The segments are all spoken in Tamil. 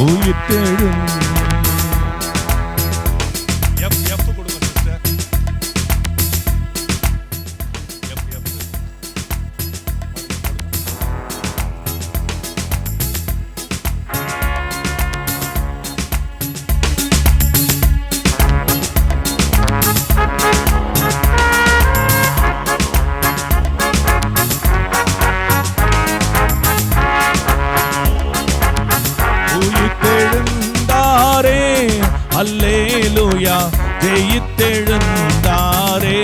உயிர்த்தெழும். அல்லேலூயா, ஜெயித்தெழுந்தாரே.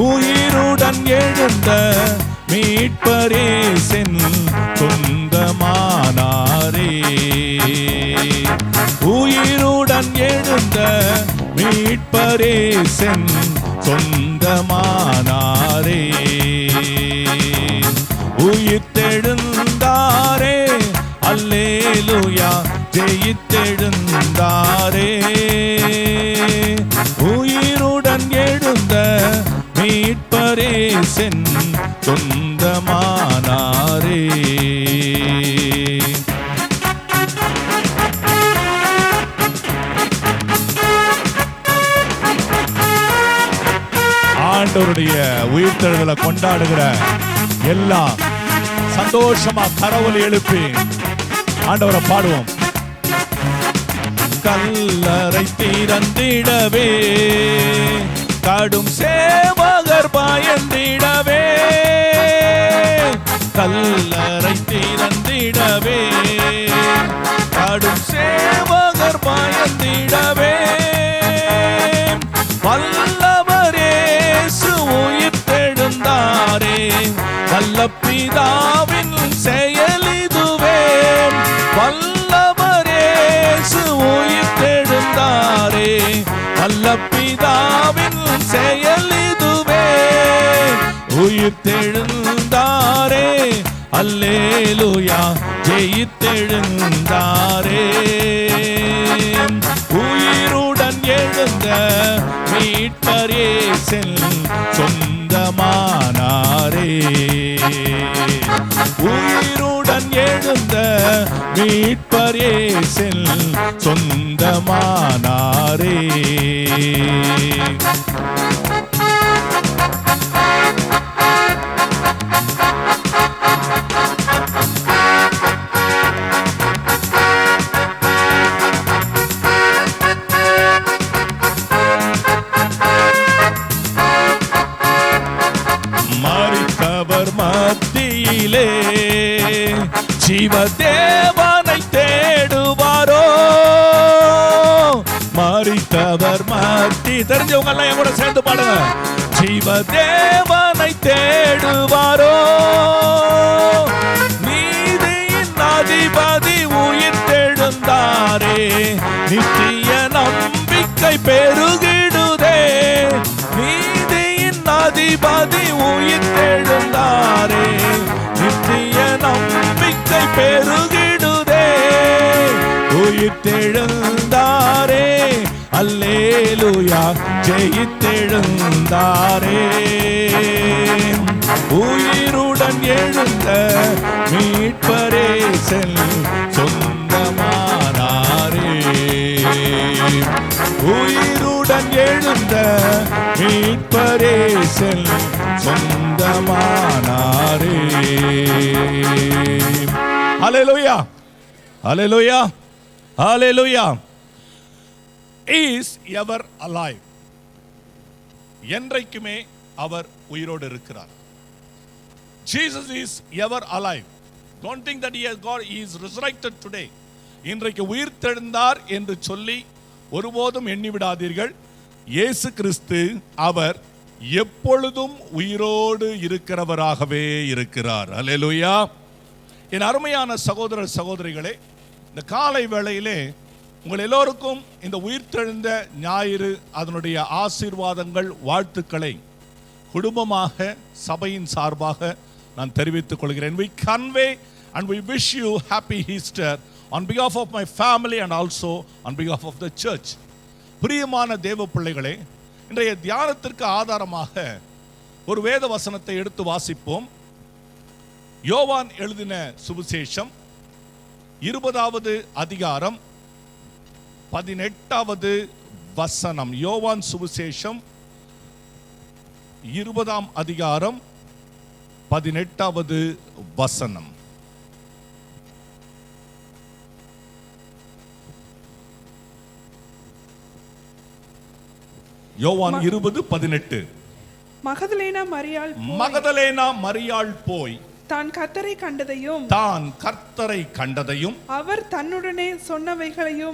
உயிருடன் எழுந்த மீட்பரேசன் சொந்தமானாரே. உயிருடன் எழுந்த மீட்பரேசன் சொந்தமானாரே. உயிர்த்தெழுந்தாரே, அல்லேலூயா, ஜெயித்தெழுந்தாரே. உயிருடன் எழுந்த மீட்பரேசன் சொந்தமானாரே. ஆண்டவருடைய உயிர்த்தெழுதலை கொண்டாடுகிற எல்லாம் சந்தோஷமா கரவொலி எழுப்பி ஆண்டவரை பாடுவோம். கல்லறை திறந்திடவே, கடும் சேவகர் பயந்திடவே. கல்லறை திறந்திடவே, கடும் சேவகர் பயந்திடவே. வல்லவர் இயேசு உயிர்த்தெழுந்தாரே, வல்ல பிதாவின் செயலிதுவே. வல்லவர் இயேசு உயிர்த்தெழுந்தாரே, வல்ல பிதாவின் செயலிதுவே. உயிர்த்தெழுந்தாரே, அல்லேலூயா, ஜெயித்தெழுந்தாரே. உயிருடன் எழுந்த மீட்பரேசன் சொந்தமானாரே. உயிருடன் எழுந்த மீட்பரேசன் சொந்தமானாரே. மரித்தவர் மத்தியிலே ஜீவதேவனை தேடுவாரோ. மரித்தவர் மத்தி தெரிஞ்சவங்க எல்லாம் என் கூட சேர்ந்து பாடுங்க. ஜீவதேவனை தேடுவாரோ. நீதியின் அதிபதி உயிர்த்தெழுந்தாரே, நித்திய நம்பிக்கை பெருகிடுதே. நீதியின் அதிபதி உயிர்த்தெழுந்தாரே, நித்திய நம்பிக்கை பெருகிடுதே. உயிர்த்தெழுந்தாரே, அல்லேலூயா, ஜெயித்தெழுந்தாரே. உயிருடன் எழுந்த மீட்பரேசன் சொந்தமானாரே. உயிருடன் எழுந்த மீட்பரேசன் சொந்தமானாரே. ஹல்லேலூயா, ஹல்லேலூயா, ஹல்லேலூயா. Is ever alive. என்றைக்குமே அவர் உயிரோடு இருக்கிறார். Jesus is ever alive. Don't think that he is resurrected today. இன்றைக்கு உயிர்த்தெழுந்தார் என்று சொல்லி ஒருபோதும் எண்ணிவிடாதீர்கள். இயேசு கிறிஸ்து அவர் எப்பொழுதும் உயிரோடு இருக்கிறவராகவே இருக்கிறார். அல்லேலூயா. என் அருமையான சகோதர சகோதரிகளே, இந்த காலை வேளையிலே உங்கள் எல்லோருக்கும் இந்த உயிர்த்தெழுந்த ஞாயிறு அதனுடைய ஆசீர்வாதங்கள், வாழ்த்துக்களை குடும்பமாக சபையின் சார்பாக நான் தெரிவித்துக் கொள்கிறேன். We convey and we wish you happy Easter on behalf of my family and also on behalf of the church. பிரியமான தேவ பிள்ளைகளே, இன்றைய தியானத்திற்கு ஆதாரமாக ஒரு வேத வசனத்தை எடுத்து வாசிப்போம். யோவான் எழுதின சுவிசேஷம் 20வது அதிகாரம் 18வது வசனம். யோவான் சுவிசேஷம் 20ஆம் அதிகாரம் 18வது வசனம். யோவான் 20:18. மகதலேனா மரியாள் போய் தான் கர்த்தரை கண்டதையும் அவர் தன்னுடனே சொன்னவைகளையும்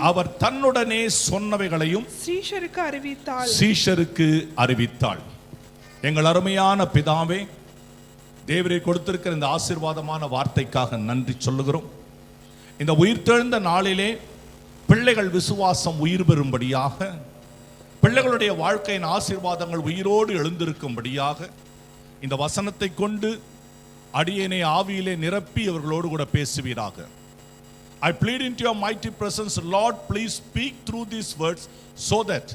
சீஷருக்கு அறிவித்தாள். எங்கள் அருமையான பிதாவே, தேவரே கொடுத்திருக்கிற இந்த ஆசீர்வாதமான வார்த்தைக்காக நன்றி சொல்லுகிறோம். இந்த உயிர்த்தெழுந்த நாளிலே பிள்ளைகள் விசுவாசம் உயிர் பெறும்படியாக, பிள்ளைகளுடைய வாழ்க்கையின் ஆசீர்வாதங்கள் உயிரோடு எழுந்திருக்கும்படியாக இந்த வசனத்தை கொண்டு அடியேனை ஆவியிலே நிரப்பி அவர்களோடு கூட பேசுவீராக. I plead into your mighty presence, Lord, please speak through these words so that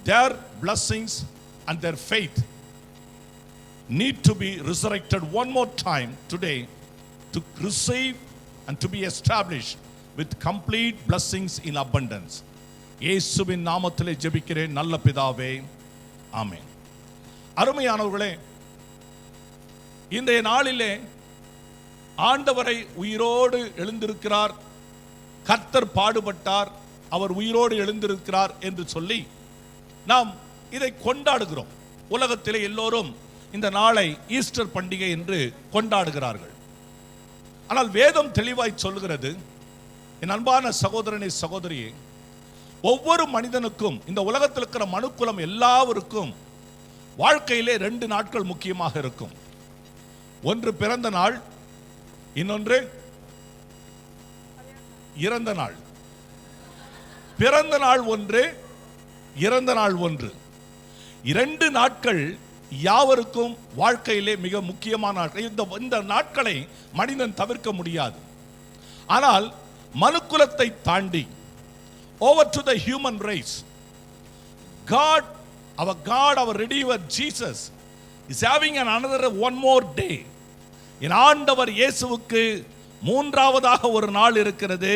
their blessings and their faith need to be resurrected one more time today to receive and to be established with complete blessings in abundance. இயேசுவின் நாமத்திலே ஜெபிக்கிறேன் நல்ல பிதாவே, ஆமென். அருமையானவர்களே, இன்றைய நாளிலே ஆண்டவரை உயிரோடு எழுந்திருக்கிறார், கர்த்தர் பாடுபட்டார், அவர் உயிரோடு எழுந்திருக்கிறார் என்று சொல்லி நாம் இதை கொண்டாடுகிறோம். உலகத்திலே எல்லோரும் இந்த நாளை ஈஸ்டர் பண்டிகை என்று கொண்டாடுகிறார்கள். ஆனால் வேதம் தெளிவாய் சொல்கிறது, என் அன்பான சகோதரனே சகோதரியே, ஒவ்வொரு மனிதனுக்கும், இந்த உலகத்தில் இருக்கிற மனுக்குலம் எல்லாருக்கும் வாழ்க்கையிலே 2 நாட்கள் முக்கியமாக இருக்கும். ஒன்று பிறந்த நாள், இன்னொன்று இறந்த நாள். பிறந்த நாள் ஒன்று, இறந்த நாள் ஒன்று. 2 நாட்கள் யாவருக்கும் வாழ்க்கையிலே மிக முக்கியமான நாட்கள். இந்த நாட்களை மனிதன் தவிர்க்க முடியாது. ஆனால் மனுக்குலத்தை தாண்டி over to the human race, God, our Redeemer Jesus is having another one more day. என் ஆண்டவர் இயேசுவுக்கு 3ஆவதாக ஒரு நாள் இருக்கிறது.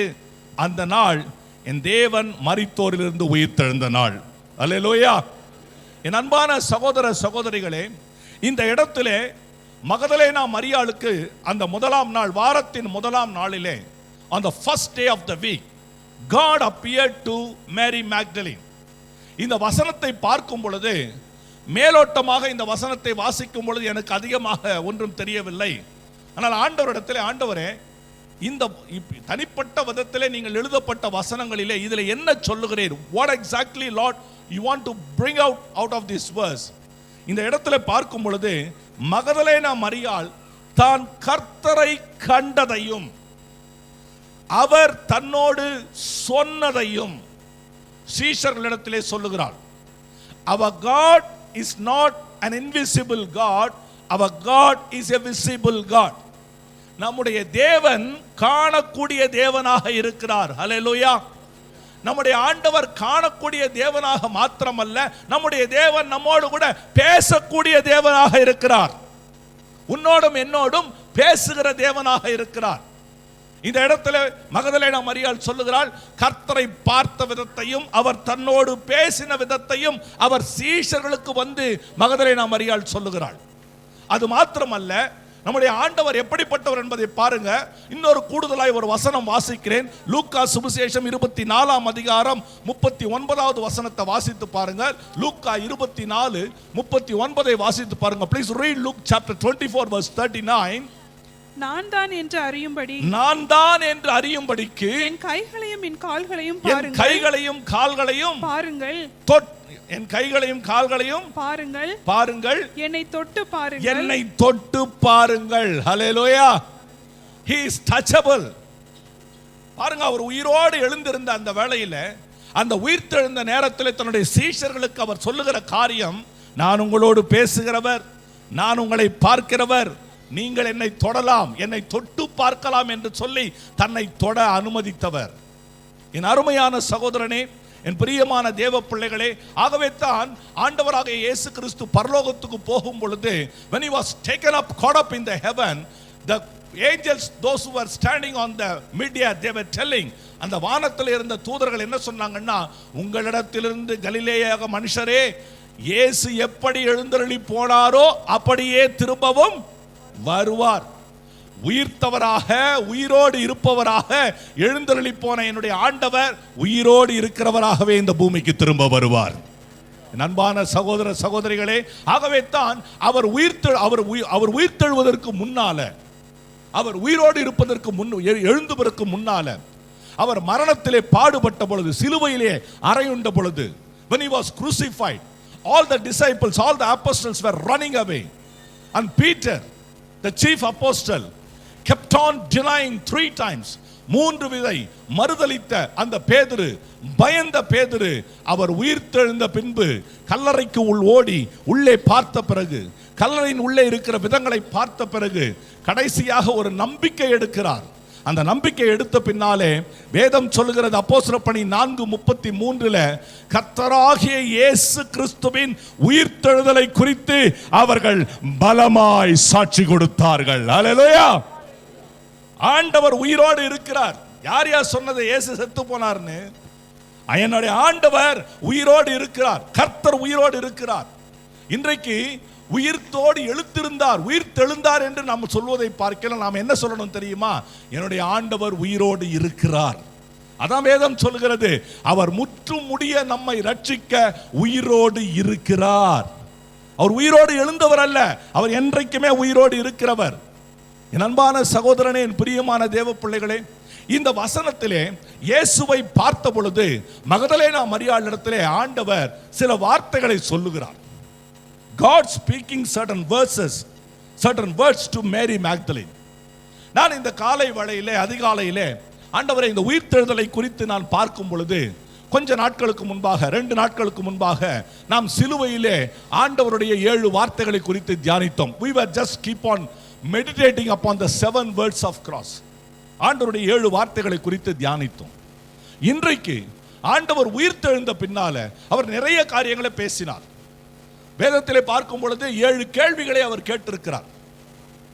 அந்த நாள் என் தேவன் மரித்தோரிலிருந்து உயிர்த்தெழுந்த நாள். அல்லேலூயா. என் அன்பான சகோதர சகோதரிகளே, இந்த இடத்திலே மகதலேனா மரியாளுக்கு அந்த முதலாம் நாள், வாரத்தின் முதலாம் நாளிலே, on the first day of the week, God appeared to Mary Magdalene. இந்த வசனத்தை பார்க்கும் பொழுது, மேலோட்டமாக இந்த வசனத்தை வாசிக்கும் பொழுது எனக்கு அதிகமாக ஒன்றும் தெரியவில்லை. ஆனால் ஆண்டவரிடத்திலே, ஆண்டவரே, இந்த தனிப்பட்ட விதத்திலே நீங்கள் எழுதப்பட்ட வசனங்களிலே இதில் என்ன சொல்லுகிறீர்? What exactly Lord you want to bring out of this verse? இந்த இடத்துல பார்க்கும் பொழுது மகதலேனா மரியாள் தான் கர்த்தரை கண்டதையும் அவர் தன்னோடு சொன்னதையும் சீஷர்களிடத்திலே சொல்லுகிறாள். Our God is not an invisible God, our God is a visible God. நம்முடைய தேவன் காணக்கூடிய தேவனாக இருக்கிறார். ஹல்லேலூயா. நம்முடைய ஆண்டவர் காணக்கூடிய தேவனாக மாத்திரமல்ல, நம்முடைய தேவன் நம்மோடு கூட பேசக்கூடிய தேவனாக இருக்கிறார். உன்னோடும் என்னோடும் பேசுகிற தேவனாக இருக்கிறார். இந்த இடத்துல மகதலேனா மரியாள் சொல்லுகிறாள், கர்த்தரை பார்த்த விதத்தையும் அவர் தன்னோடு பேசின விதத்தையும் அவர் சீஷர்களுக்கு வந்து மகதலேனா மரியாள் சொல்லுகிறாள். அது மாத்திரமல்ல, நம்முடைய ஆண்டவர் எப்படிப்பட்டவர் என்பதை பாருங்க. இன்னொரு கூடுதலாய் ஒரு வசனம் வாசிக்கிறேன். லூக்கா சுவிசேஷம் 24ஆம் அதிகாரம் 39வது வசனத்தை வாசித்து பாருங்க. லூக்கா 24:39 வாசித்து பாருங்க. Please read Luke chapter 24 verse 39. நான் தான் என்று அறியும்படிக்கு என் கைகளையும் என் கால்களையும் பாருங்கள். கைகளையும் கால்களையும் பாருங்கள். என் கைகளையும் கால்களையும் பாருங்கள். என்னை தொட்டு பாருங்கள். ஹல்லேலூயா. He is touchable. பாருங்க, அவர் உயிரோடு எழுந்திருந்த அந்த வேளையில, அந்த உயிர்த்தெழுந்த நேரத்தில் தன்னுடைய சீஷர்களுக்கு அவர் சொல்லுகிற காரியம், நான் உங்களோடு பேசுகிறவர், நான் உங்களை பார்க்கிறவர், நீங்கள் என்னை தொடலாம், என்னை தொட்டு பார்க்கலாம் என்று சொல்லி தன்னை தொட அனுமதித்தவர். என் அருமையான சகோதரனே, என் பிரியமான தேவ பிள்ளைகளே, ஆகவே தான் ஆண்டவராக இயேசு கிறிஸ்து பரலோகத்துக்கு போகும் பொழுது, when he was taken up, caught up in the heaven, the angels, those who were standing on the mid-air, they were telling, அந்த வானத்தில் இருந்த தூதர்கள் என்ன சொன்னாங்கன்னா, உங்களிடத்திலிருந்து கலிலேயாக மனுஷரே, இயேசு எப்படி எழுந்தருளி போனாரோ அப்படியே திரும்பவும் வருவார். உயிர்த்தவராக, உயிரோடு இருப்பவராக எழுந்தருளி போன என்னுடைய ஆண்டவர் உயிரோடு இருக்கிறவராகவே இந்த பூமிக்கு திரும்ப வருவார். அன்பான சகோதர சகோதரிகளே, ஆகவே தான் அவர் உயிர்த்தெழுவதற்கு முன்னால, அவர் உயிரோடு இருப்பதற்கு எழுந்துவதற்கு முன்னால, அவர் மரணத்திலே பாடுபட்ட பொழுது, சிலுவையிலே அறையுண்ட பொழுது, when he was crucified, all the disciples, all the apostles were running away, and Peter, the chief apostle, kept on denying 3 times. 3 விதை மறுதலித்த அந்த பேதுரு, பயந்த பேதுரு, அவர் உயிர்த்தெழுந்த பின்பு கல்லறைக்கு ஓடி உள்ளே பார்த்த பிறகு, கல்லறையின் உள்ளே இருக்கிற விதங்களை பார்த்த பிறகு கடைசியாக ஒரு நம்பிக்கை எடுக்கிறார். அந்த நம்பிக்கை எடுத்த பின்னாலே வேதம் சொல்லுகிறது, அப்போஸ்தலர் பணி 4:33 கர்த்தராகிய இயேசு கிறிஸ்துவின் உயிர்த்தெழுதலை குறித்து அவர்கள் பலமாய் சாட்சி கொடுத்தார்கள். அல்லேலூயா. ஆண்டவர் உயிரோடு இருக்கிறார். யார் சொன்னது இயேசு செத்து போனார்னு? என்னுடைய ஆண்டவர் உயிரோடு இருக்கிறார். கர்த்தர் உயிரோடு இருக்கிறார். இன்றைக்கு உயிர்த்தோடு எழுத்திருந்தார், உயிர்த்தெழுந்தார் என்று நாம் சொல்வதை பார்க்கலாம். நாம் என்ன சொல்லணும் தெரியுமா? என்னுடைய ஆண்டவர் உயிரோடு இருக்கிறார். அதான் வேதம் சொல்கிறது, அவர் முற்றும் முடிய நம்மை ரட்சிக்க உயிரோடு இருக்கிறார். அவர் உயிரோடு எழுந்தவர் அல்ல, அவர் என்றைக்குமே உயிரோடு இருக்கிறவர். என் அன்பான சகோதரனே, என் பிரியமான தேவ பிள்ளைகளே, இந்த வசனத்திலே இயேசுவை பார்த்த பொழுது மகதலேனா மரியாளிடத்திலே ஆண்டவர் சில வார்த்தைகளை சொல்லுகிறார். God speaking certain words to Mary Magdalene. நான் இந்த காலை வேளையிலே, அதிகாலையிலே ஆண்டவரை இந்த உயிர்த்தெழுதலை குறித்து நான் பார்க்கும் பொழுது, கொஞ்ச நாட்களுக்கு முன்பாக, 2 நாட்களுக்கு முன்பாக நாம் சிலுவையிலே ஆண்டவருடைய 7 வார்த்தைகளை குறித்து தியானித்தோம். We were just keep on meditating upon the 7 words of cross. ஆண்டவருடைய 7 வார்த்தைகளை குறித்து தியானித்தோம். இன்றைக்கு ஆண்டவர் உயிர்த்தெழுந்த பின்னால அவர் நிறைய காரியங்களை பேசினார். வேதத்திலே பார்க்கும் பொழுது 7 கேள்விகளை அவர் கேட்டிருக்கிறார்.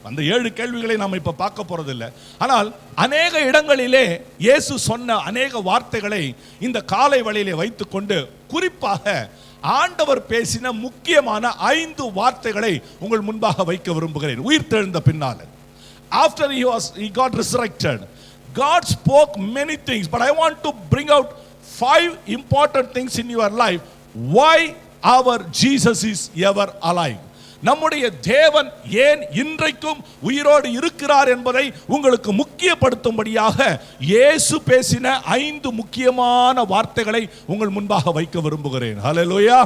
அந்த 7 கேள்விகளை நாம் இப்ப பார்க்க போறதில்லை. ஆனால் அநேக இடங்களிலே இயேசு சொன்ன அநேக வார்த்தைகளை இந்த காலை வேளையிலே வைத்துக்கொண்டு, குறிப்பாக ஆண்டவர் பேசின முக்கியமான 5 வார்த்தைகளை உங்கள் முன்பாக வைக்க விரும்புகிறேன். உயிர்த்தெழுந்த பின்னால, after he got resurrected, God spoke many things, but I want to bring out 5 important things in your life why our Jesus is ever alive. நம்முடைய தேவன் ஏன் இன்றைக்கும் உயிரோடு இருக்கிறார் என்பதை உங்களுக்கு முக்கியப்படுத்தும்படியாக இயேசு பேசின 5 முக்கியமான வார்த்தைகளை உங்கள் முன்பாக வைக்க விரும்புகிறேன். ஹல்லேலூயா.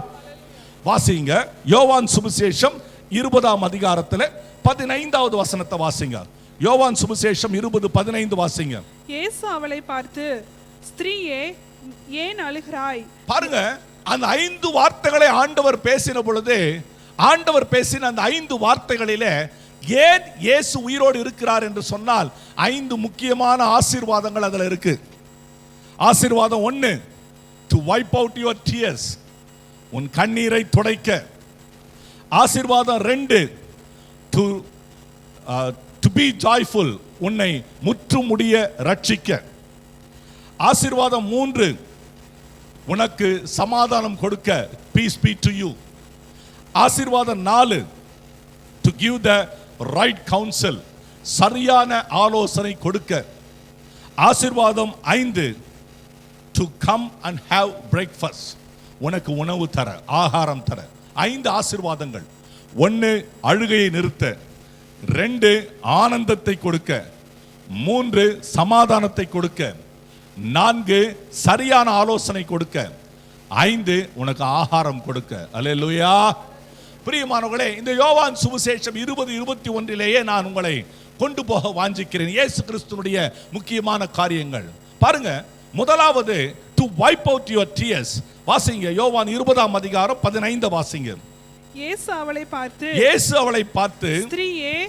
வாசிங்க, யோவான் சுவிசேஷம் 20ஆம் அதிகாரத்தில் 15வது வசனத்தை வாசிங்க. யோவான் சுவிசேஷம் 20:15 வாசிங்க. இயேசு அவளை பார்த்து, ஸ்திரீயே, ஏன் அழுகிறாய்? பாருங்க, அந்த 5 வார்த்தைகளை ஆண்டவர் பேசின பொழுது, ஆண்டவர் பேசின அந்த 5 வார்த்தைகளிலே ஏன் இயேசு உயிரோடு இருக்கிறார் என்று சொன்னால் 5 முக்கியமான ஆசீர்வாதங்கள் அதில் இருக்கு. ஆசீர்வாதம் 1, to wipe out your tears, உன் கண்ணீரை துடைக்க. ஆசீர்வாதம் 2, to be joyful, உன்னை முற்றும் முடிய ரட்சிக்க. ஆசீர்வாதம் 3, உனக்கு சமாதானம் கொடுக்க, peace be to you. ஆசீர்வாதம் 4, to give the right counsel, சரியான ஆலோசனை கொடுக்க. ஆசீர்வாதம் 5, to come and have breakfast, உனக்கு உணவு தர, ஆகாரம் தர. 5 ஆசீர்வாதங்கள். 1, அழுகையை நிறுத்த. 2, ஆனந்தத்தை கொடுக்க. 3, சமாதானத்தை கொடுக்க. 4, சரியான ஆலோசனை கொடுக்க. 5, உனக்கு ஆகாரம் கொடுக்க. அல்லேலூயா. பிரியமானவர்களே, இந்த யோவான் சுவிசேஷம் 20:21 நான் உங்களை கொண்டு போக வாஞ்சிக்கிறேன். இயேசு கிறிஸ்துவுடைய முக்கியமான காரியங்கள் பாருங்க. முதலாவது, to wipe out your tears. வாசிங்க, யோவான் 20ஆம் அதிகாரம் 15 வாசிங்க. இயேசு அவளை பார்த்து,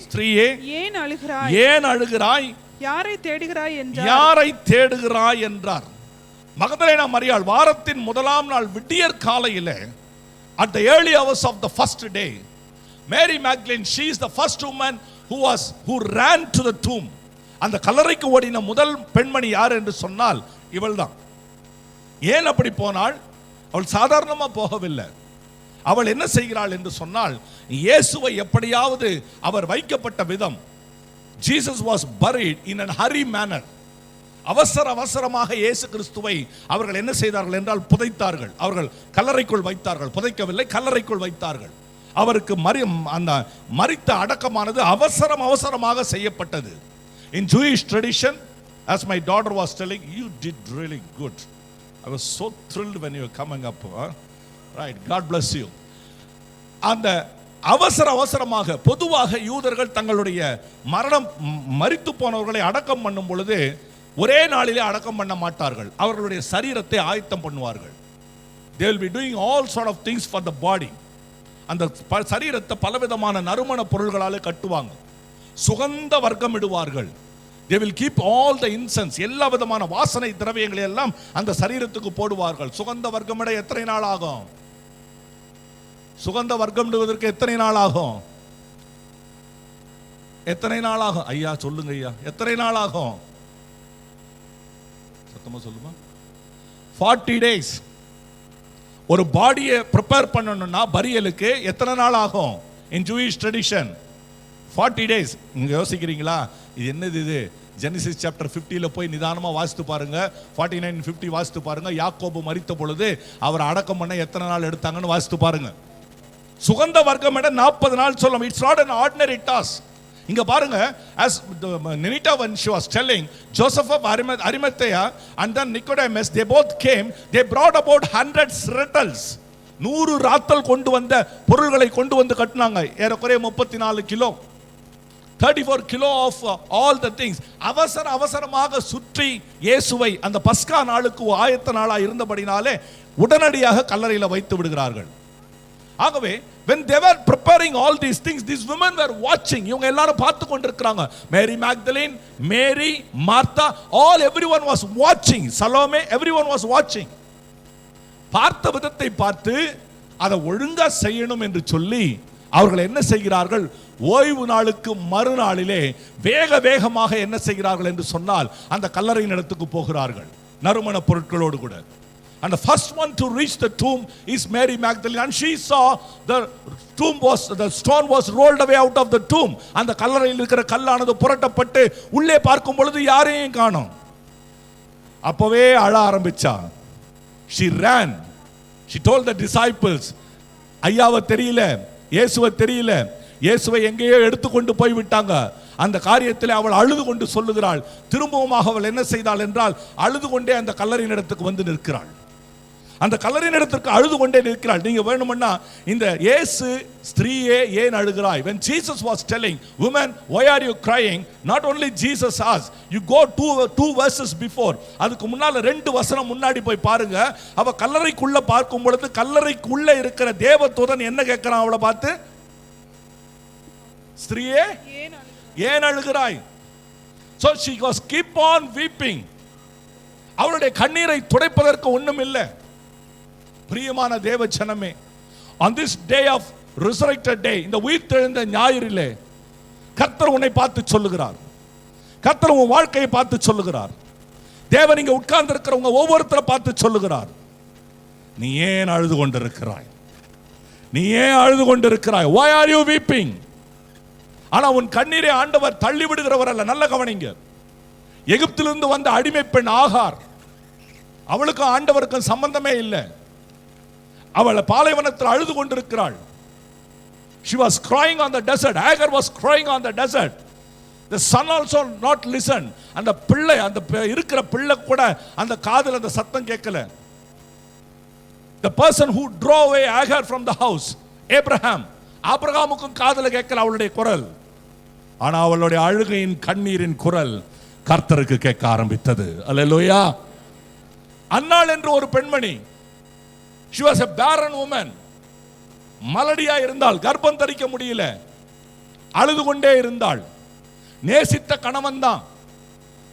ஸ்திரீயே, ஏன் அழுகிறாய்? ஏன் அழுகிறாய்? யாரை தேடுகிறாய் என்றார். யாரை தேடுகிறாய் என்றார். மகதலேனா மரியாள் வாரத்தின் முதலாம் நாள் விடியற் காலையிலே, at the early hours of the first day, Mary Magdalene, she is the first woman who ran to the tomb. அந்த கல்லறைக்கு ஓடின முதல் பெண்மணி யார் என்று சொன்னால் இவள்தான். ஏன் அப்படி போனாள்? அவள் சாதாரணமா போகவில்லை. அவள் என்ன செய்கிறாள் என்று சொன்னால், இயேசுவை எப்படியாவது அவர் வைக்கப்பட்ட விதம், Jesus was buried in a hurry manner. அவசரமாக இயேசு கிறிஸ்துவை அவர்கள் என்ன செய்தார்கள் என்றால் புதைத்தார்கள். அவர்கள் கல்லறைக்குள் வைத்தார்கள். புதைக்கவில்லை, கல்லறைக்குள் வைத்தார்கள். அவருக்கு அந்த மரித்த அடக்கமானது அவசரமாக செய்யப்பட்டது. In Jewish tradition, as my daughter was telling, you did really good. I was so thrilled when you were coming up. Right, God bless you. அந்த அவசரமாக பொதுவாக யூதர்கள் தங்களுடைய மரித்து போனவர்களை அடக்கம் பண்ணும் பொழுது ஒரே நாளிலே அடக்கம் பண்ண மாட்டார்கள். அவர்களுடைய சரீரத்தை ஆயத்தம் பண்ணுவார்கள். They will be doing all sort of things for the body. அந்த சரீரத்தை பலவிதமான நறுமண பொருள்களாலே கட்டுவாங்க. சுகந்த வர்க்கம் இடுவார்கள். They will keep all the incense, எல்லா விதமான வாசனை திரவியங்களை எல்லாம் அந்த சரீரத்துக்கு போடுவார்கள். சுகந்த வர்க்கம் இட எத்தனை நாள் ஆகும்? சுகந்த வர்க்கம் இடுவதற்கு எத்தனை நாள் ஆகும்? எத்தனை நாள் ஆகும்? ஐயா சொல்லுங்க ஐயா, எத்தனை நாள் ஆகும்? சத்தமா சொல்லுமா. 40 days. ஒரு பாடியை ப்ரிப்பேர் பண்ணணும்னா பரியலுக்கு எத்தனை நாள் ஆகும்? இன் ஜூயிஷ் ட்ரெடிஷன் 40 days. நீங்க யோசிக்கிறீங்களா இது என்னது? இது ஜெனிசிஸ் சாப்டர் 50ல போய் நிதானமா வாசித்து பாருங்க. 49-50 வாசித்து பாருங்க. யாக்கோபு மரித்த பொழுது அவர் அடக்கம் பண்ண எத்தனை நாள் எடுத்தாங்கன்னு வாசித்து பாருங்க. சுகந்த வர்க்கம் என 40 நாள் சொல்லும். It's not an ordinary task. இங்க பாருங்க, as Nenita when she was telling, Joseph of Arimathea and then Nicodemus, they both came. They brought about 100 rattles. 100 ராத்தல் கொண்டு வந்த பொருள்களை கொண்டு வந்து கட்டினாங்க. ஏறக்குறைய 34 kilo, 34 kilo of all the things. அவசரமாக சுற்றி இயேசுவை அந்த பஸ்கா நாளுக்கு ஆயத்த நாளா இருந்தபடினாலே உடனடியாக கல்லறையில் வைத்து விடுகிறார்கள். ஆகவே when they were preparing all these things, these women were watching. இவங்க எல்லாரும் பார்த்து கொண்டிருக்காங்க. Mary Magdalene, Mary, Martha, everyone was watching. Salome, everyone was watching. பார்த்த விதத்தை பார்த்து அதை ஒழுங்கா செய்யணும் என்று சொல்லி அவர்கள் என்ன செய்கிறார்கள்? ஓய்வு நாளுக்கு மறுநாளிலே வேகமாக என்ன செய்கிறார்கள் என்று சொன்னால் அந்த கல்லறையின் இடத்துக்கு போகிறார்கள் நறுமண பொருட்களோடு கூட. And the first one to reach the tomb is Mary Magdalene, and she saw the stone was rolled away out of the tomb. அந்த கல்லறையில் இருக்கிற கல்லானது புரட்டப்பட்டு உள்ளே பார்க்கும் பொழுது யாரையும் காணோம். அப்பவே அழ ஆரம்பிச்சா. She ran. She told the disciples, ஐயாவை தெரியல, இயேசுவை தெரியல, இயேசுவை எங்கேயோ எடுத்துக்கொண்டு போய் விட்டாங்க. அந்த காரியத்தில் அவள் அழுது கொண்டு சொல்லுகிறாள். திரும்பவும் அவள் என்ன செய்தாள் என்றால் அழுது கொண்டே அந்த கல்லறையின் இடத்துக்கு வந்து நிற்கிறாள். அந்த கல்லறையின் இடத்திற்கு அழுது கொண்டே நிற்கிறாள். நீங்க வேணும்னா இந்த இயேசு ஸ்திரீயே ஏன் அழுகிறாய்? When Jesus was telling women, why are you crying? Not only Jesus asked, you go two verses before. அதுக்கு முன்னால 2 வசனம் முன்னாடி போய் பாருங்க. அவ கல்லறைக்குள்ள பார்க்கும் பொழுது கல்லறைக்குள்ள இருக்கிற தேவதூதன் என்ன கேட்கிறான் அவளை பார்த்து? ஸ்திரீயே ஏன் அழுகிறாய்? So she was keep on weeping. அவளுடைய கண்ணீரை துடைப்பதற்கு ஒண்ணும் இல்லை. பிரியமான தேவ ஜனமே, on this day of resurrected day, இந்த உயிர்த்தெழுந்த ஞாயிறிலே கர்த்தர் உன்னை பார்த்து சொல்லுகிறார். கர்த்தர் உன் வாழ்க்கையை பார்த்து சொல்லுகிறார். தேவன் இங்க உட்கார்ந்து இருக்கிறவங்க ஒவ்வொருத்தரை பார்த்து சொல்லுகிறார். நீ ஏன் அழுது கொண்டிருக்கிறாய்? நீ ஏன் அழுது கொண்டிருக்கிறாய்? Why are you weeping? ஆனா உன் கண்ணீரை ஆண்டவர் தள்ளி விடுகிறவர் அல்ல. நல்ல கவனிங்க. எகிப்திலிருந்து வந்த அடிமை பெண் ஆகார், அவளுக்கு ஆண்டவருக்கு சம்பந்தமே இல்லை. அவள் பாலைவனத்தில் அழுது கொண்டிருக்கிறாள். She was crying on the desert. Hagar was crying on the desert. The son also not listened. அந்த பிள்ளை, அந்த இருக்கிற பிள்ளை கூட அந்த காதுல அந்த சத்தம் கேட்கல. The person who drove away Hagar from the house, Abraham, ஆபிரகாமுக்கும் காதுல கேட்கல அவளுடைய குரல். ஆனா அவளுடைய அழுகையின் கண்ணீரின் குரல் கர்த்தருக்கு கேட்க ஆரம்பித்தது. அல்லேலூயா. அன்னாள் என்று ஒரு பெண்மணி, she was a barren woman. மலடியா இருந்தாள், கர்ப்பம் தரிக்க முடியல, அழுது கொண்டே இருந்தாள். நேசித்த கணவன் தான்,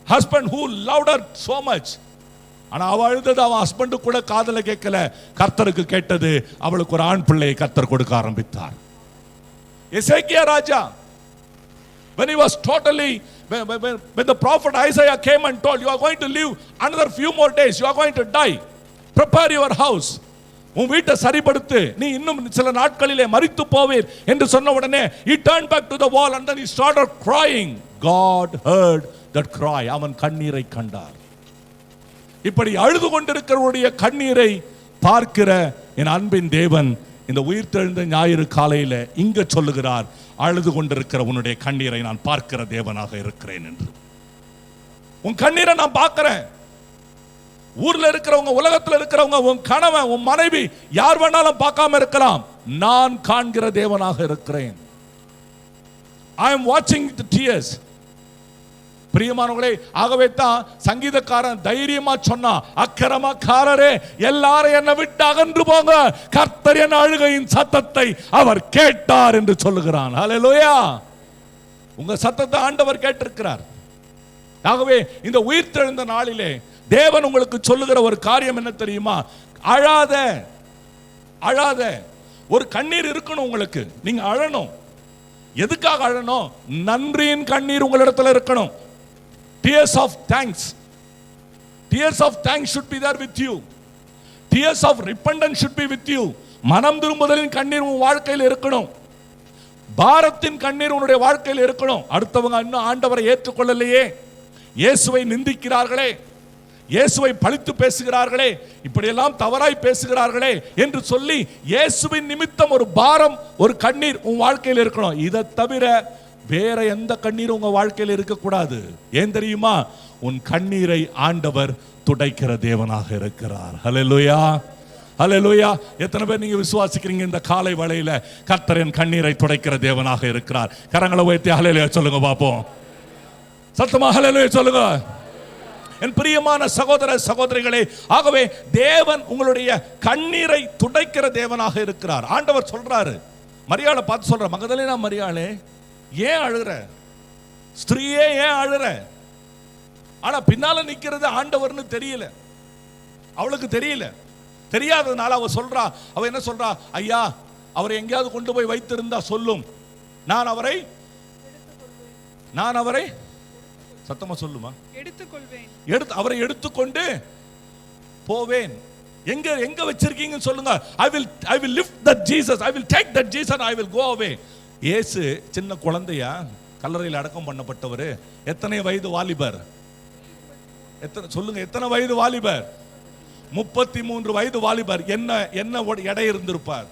husband who loved her so much. ஆனா அவ அழுதது அவன் ஹஸ்பண்ட் கூட காதுல கேட்கல, கர்த்தருக்கு கேட்டது. அவளுக்கு ஒரு ஆண் பிள்ளையை கர்த்தர் கொடுக்க ஆரம்பித்தார். எசேக்கியா ராஜா, When he was totally, when the prophet Isaiah came and told, you are going to live another few more days, you are going to die, prepare your house, உன் வீட்டை சரிப்படுத்து, நீ இன்னும் சில நாட்களிலே மரித்து போவீர் என்று சொன்ன உடனே he turned back to the wall and then he started crying. God heard that cry. அவன் கண்ணீரை கண்டார். இப்படி அழுது கொண்டிருக்கிறவருடைய கண்ணீரை பார்க்கிற என் அன்பின் தேவன் இந்த உயிர்த்தெழுந்த ஞாயிறு காலையில இங்க சொல்லுகிறார், அழுது கொண்டிருக்கிற உன்னுடைய கண்ணீரை நான் பார்க்கிற தேவனாக இருக்கிறேன் என்று. உன் கண்ணீரை நான் பார்க்கிறேன். ஊர்ல இருக்கிறவங்க, உலகத்தில் இருக்கிறவங்க, உன் கணவன், உன் மனைவி, யார் வேணாலும் பார்க்காம இருக்கலாம். நான் காண்கிற தேவனாக இருக்கிறேன். I am watching the tears. பிரியமானவர்களே, ஆகவே தான் சங்கீதக்காரன் தைரியமா சொன்னா, அக்கிரமக்காரரே எல்லாரும் என்னை விட்டு அகன்று போங்க, கர்த்தர் என் அழுகையின் சத்தத்தை அவர் கேட்டார் என்று சொல்லுகிறான். ஹல்லேலூயா. உங்க சத்தத்தை ஆண்டவர் கேட்டிருக்கிறார். ஆகவே இந்த உயிர்த்தெழுந்த நாளிலே தேவன் உங்களுக்கு சொல்லுகிற ஒரு காரியம் என்ன தெரியுமா? அழாத, அழாத. ஒரு கண்ணீர் இருக்கணும் உங்களுக்கு. நீங்க அழணும். எதுக்காக அழணும்? நன்றியின் கண்ணீர் உங்களிடத்தில் இருக்கணும். Tears of thanks. Tears of thanks should be there with you. Tears of repentance should be with you. மனம் திரும்புதலின் கண்ணீர் உன் வாழ்க்கையில் இருக்கணும். பாரத்தின் கண்ணீர் உன்னுடைய வாழ்க்கையில் இருக்கணும். அடுத்தவங்க இன்னும் ஆண்டவரை ஏற்றுக்கொள்ளலையே, இயேசுவை நிந்திக்கிறார்களே, இயேசுவை பழித்து பேசுகிறார்களே, இப்படியெல்லாம் தவறாய் பேசுகிறார்களே என்று சொல்லி இயேசுவின் நிமித்தம் ஒரு பாரம், ஒரு கண்ணீர் உன் வாழ்க்கையில் இருக்கணும். இதை தவிர வேற எந்த கண்ணீரும் உங்க வாழ்க்கையில் இருக்கக்கூடாது. ஏன் தெரியுமா? உன் கண்ணீரை ஆண்டவர் துடைக்கிற தேவனாக இருக்கிறார். ஹல்லேலூயா, ஹல்லேலூயா. எத்தனை பேர் நீங்க விசுவாசிக்கிறீங்க இந்த காலை வேளையில கர்த்தர் என் கண்ணீரை துடைக்கிற தேவனாக இருக்கிறார்? கரங்களை உயர்த்தி ஹல்லேலூயா சொல்லுங்க பாப்போம். சத்தமா ஹல்லேலூயா சொல்லுங்க. என் பிரியமான சகோதர சகோதரிகளே, ஆகவே தேவன் உங்களுடைய கண்ணீரை துடைக்கிற தேவனாக இருக்கிறார். ஆண்டவர் சொல்றாரு, மரியாளை பார்த்து சொல்ற, மகதலேனா மரியாளே, ஏன் அழுற? ஸ்திரீயே ஏன் அழுற? ஆனா பின்னால நிக்கிறது ஆண்டவர்னு தெரியல, அவளுக்கு தெரியல. தெரியாததுனால அவ சொல்றா, அவ என்ன சொல்றா? ஐயா, அவரை எங்கேயாவது கொண்டு போய் வைத்திருந்தா சொல்லும், நான் அவரை சத்தமா சொல்லுமா, அவரை எடுத்துக்கொண்டு போவேன். எங்க வச்சிருக்கீங்க சொல்லுங்க. I will lift that Jesus, I will take that Jesus and I will go away. இயேசு சின்ன குழந்தையா, கல்லறையில் அடக்கம் பண்ணப்பட்டவர். எத்தனை வயது வாலிபர்? சொல்லுங்க, எத்தனை வயது வாலிபர்? 33 வயது வாலிபர். என்ன எடை இருந்திருப்பார்?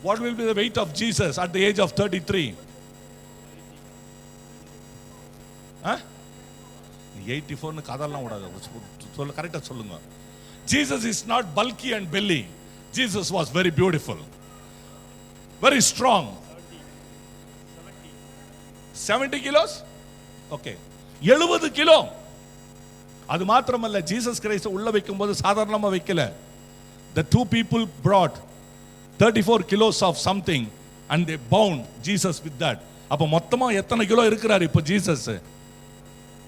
What will be the weight of Jesus at the age of 33? 84 கதெல்லாம் விடாத, சொல்ல கரெக்டா சொல்லுங்க. Jesus is not bulky and belly. Jesus was very beautiful, very strong. 70 kilos? Okay. 70 kilo. அது மாத்திரமல்ல, ஜீசஸ் கிரைஸ்ட் உள்ள வைக்கும்போது சாதாரணமா வைக்கல. The two people brought 34 kilos of something and they bound Jesus with that. அப்ப மொத்தமா எத்தனை கிலோ இருக்கிறார் இப்ப ஜீசஸ்?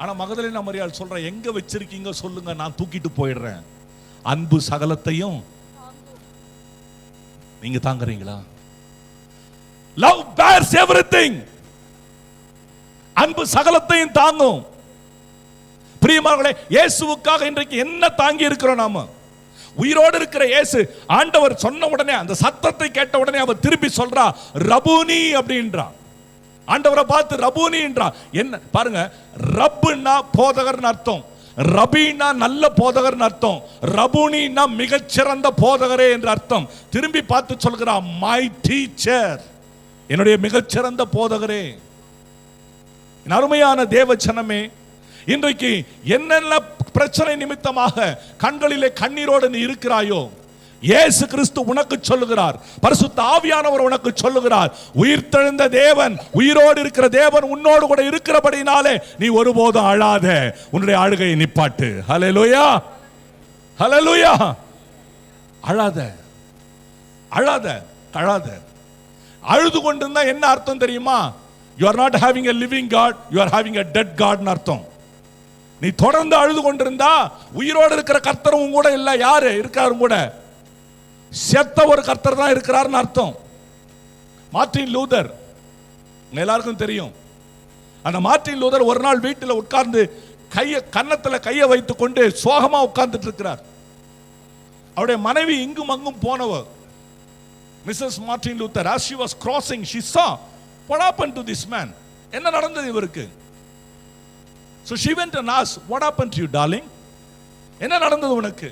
ஆனா மகதலேனா மரியாள் சொல்ற, எங்க வச்சிருக்கீங்க சொல்லுங்க, நான் தூக்கிட்டு போயிடுறேன். அன்பு சகலத்தையும் நீங்க தாங்குறீங்களா? Love bears everything. அன்பு சகலத்தையும் தாங்கும். பிரியமானவர்களே, இயேசுவுக்காக இன்றைக்கு என்ன தாங்கி இருக்கிறோம் நாம? உயிரோடு இருக்கிற இயேசு, ஆண்டவர் சொன்ன உடனே, அந்த சத்தத்தை கேட்ட உடனே அவர் திருப்பி சொல்றா, ரபூனி அப்படின்றா. ஆண்டவரை பார்த்து ரபூனின்றா. என்ன பாருங்க, ரப்புன்னா போதகர்னு அர்த்தம், ரபினா நல்ல போதகர்னு அர்த்தம், ரபூனினா மிகச்சிறந்த போதகரே என்று அர்த்தம். திரும்பி பார்த்து சொல்கிறா, மை டீச்சர், என்னுடைய மிகச்சிறந்த போதகரே. அருமையான தேவஜனமே, இன்றைக்கு என்னென்ன பிரச்சனை நிமித்தமாக கண்களிலே கண்ணீரோடு நீ இருக்கிறாயோ, இயேசு கிறிஸ்து உனக்கு சொல்லுகிறார், பரிசுத்த ஆவியானவர் உனக்கு சொல்லுகிறார், உயிர்த்தெழுந்த தேவன், உயிரோடு இருக்கிற தேவன் உன்னோடு கூட இருக்கிறபடினாலே நீ ஒருபோதும் அழாத, உன்னுடைய அழுகையை நிப்பாட்டு. ஹல்லேலூயா, ஹல்லேலூயா. அழாத, அழாத, அழாத. அழுது கொண்டிருந்தா என்ன அர்த்தம் தெரியுமா? You are not having a living God, you are having a dead God ன்னு அர்த்தம். நீ தொடர்ந்து அழுது கொண்டிருந்தா உயிரோடு இருக்கிற கர்த்தர் உன் கூட இல்ல. யாரு இருக்காரு கூட? செத்த ஒரு கர்த்தர் தான் இருக்கிறார்னு அர்த்தம். மார்ட்டின் லூதர் உங்க எல்லாருக்கும் தெரியும். அந்த மார்ட்டின் லூதர் ஒரு நாள் வீட்டில் உட்கார்ந்து கன்னத்துல கையை வைத்துக் கொண்டு சோகமா உட்கார்ந்துட்டு இருக்கிறார். அவருடைய மனைவி இங்கும் அங்கும் போனவர். Mrs Martin Luther, as she was crossing, she saw what happened to this man. என்ன நடந்தது இவருக்கு? So she went and asked, what happened to you, darling? என்ன நடந்தது உனக்கு?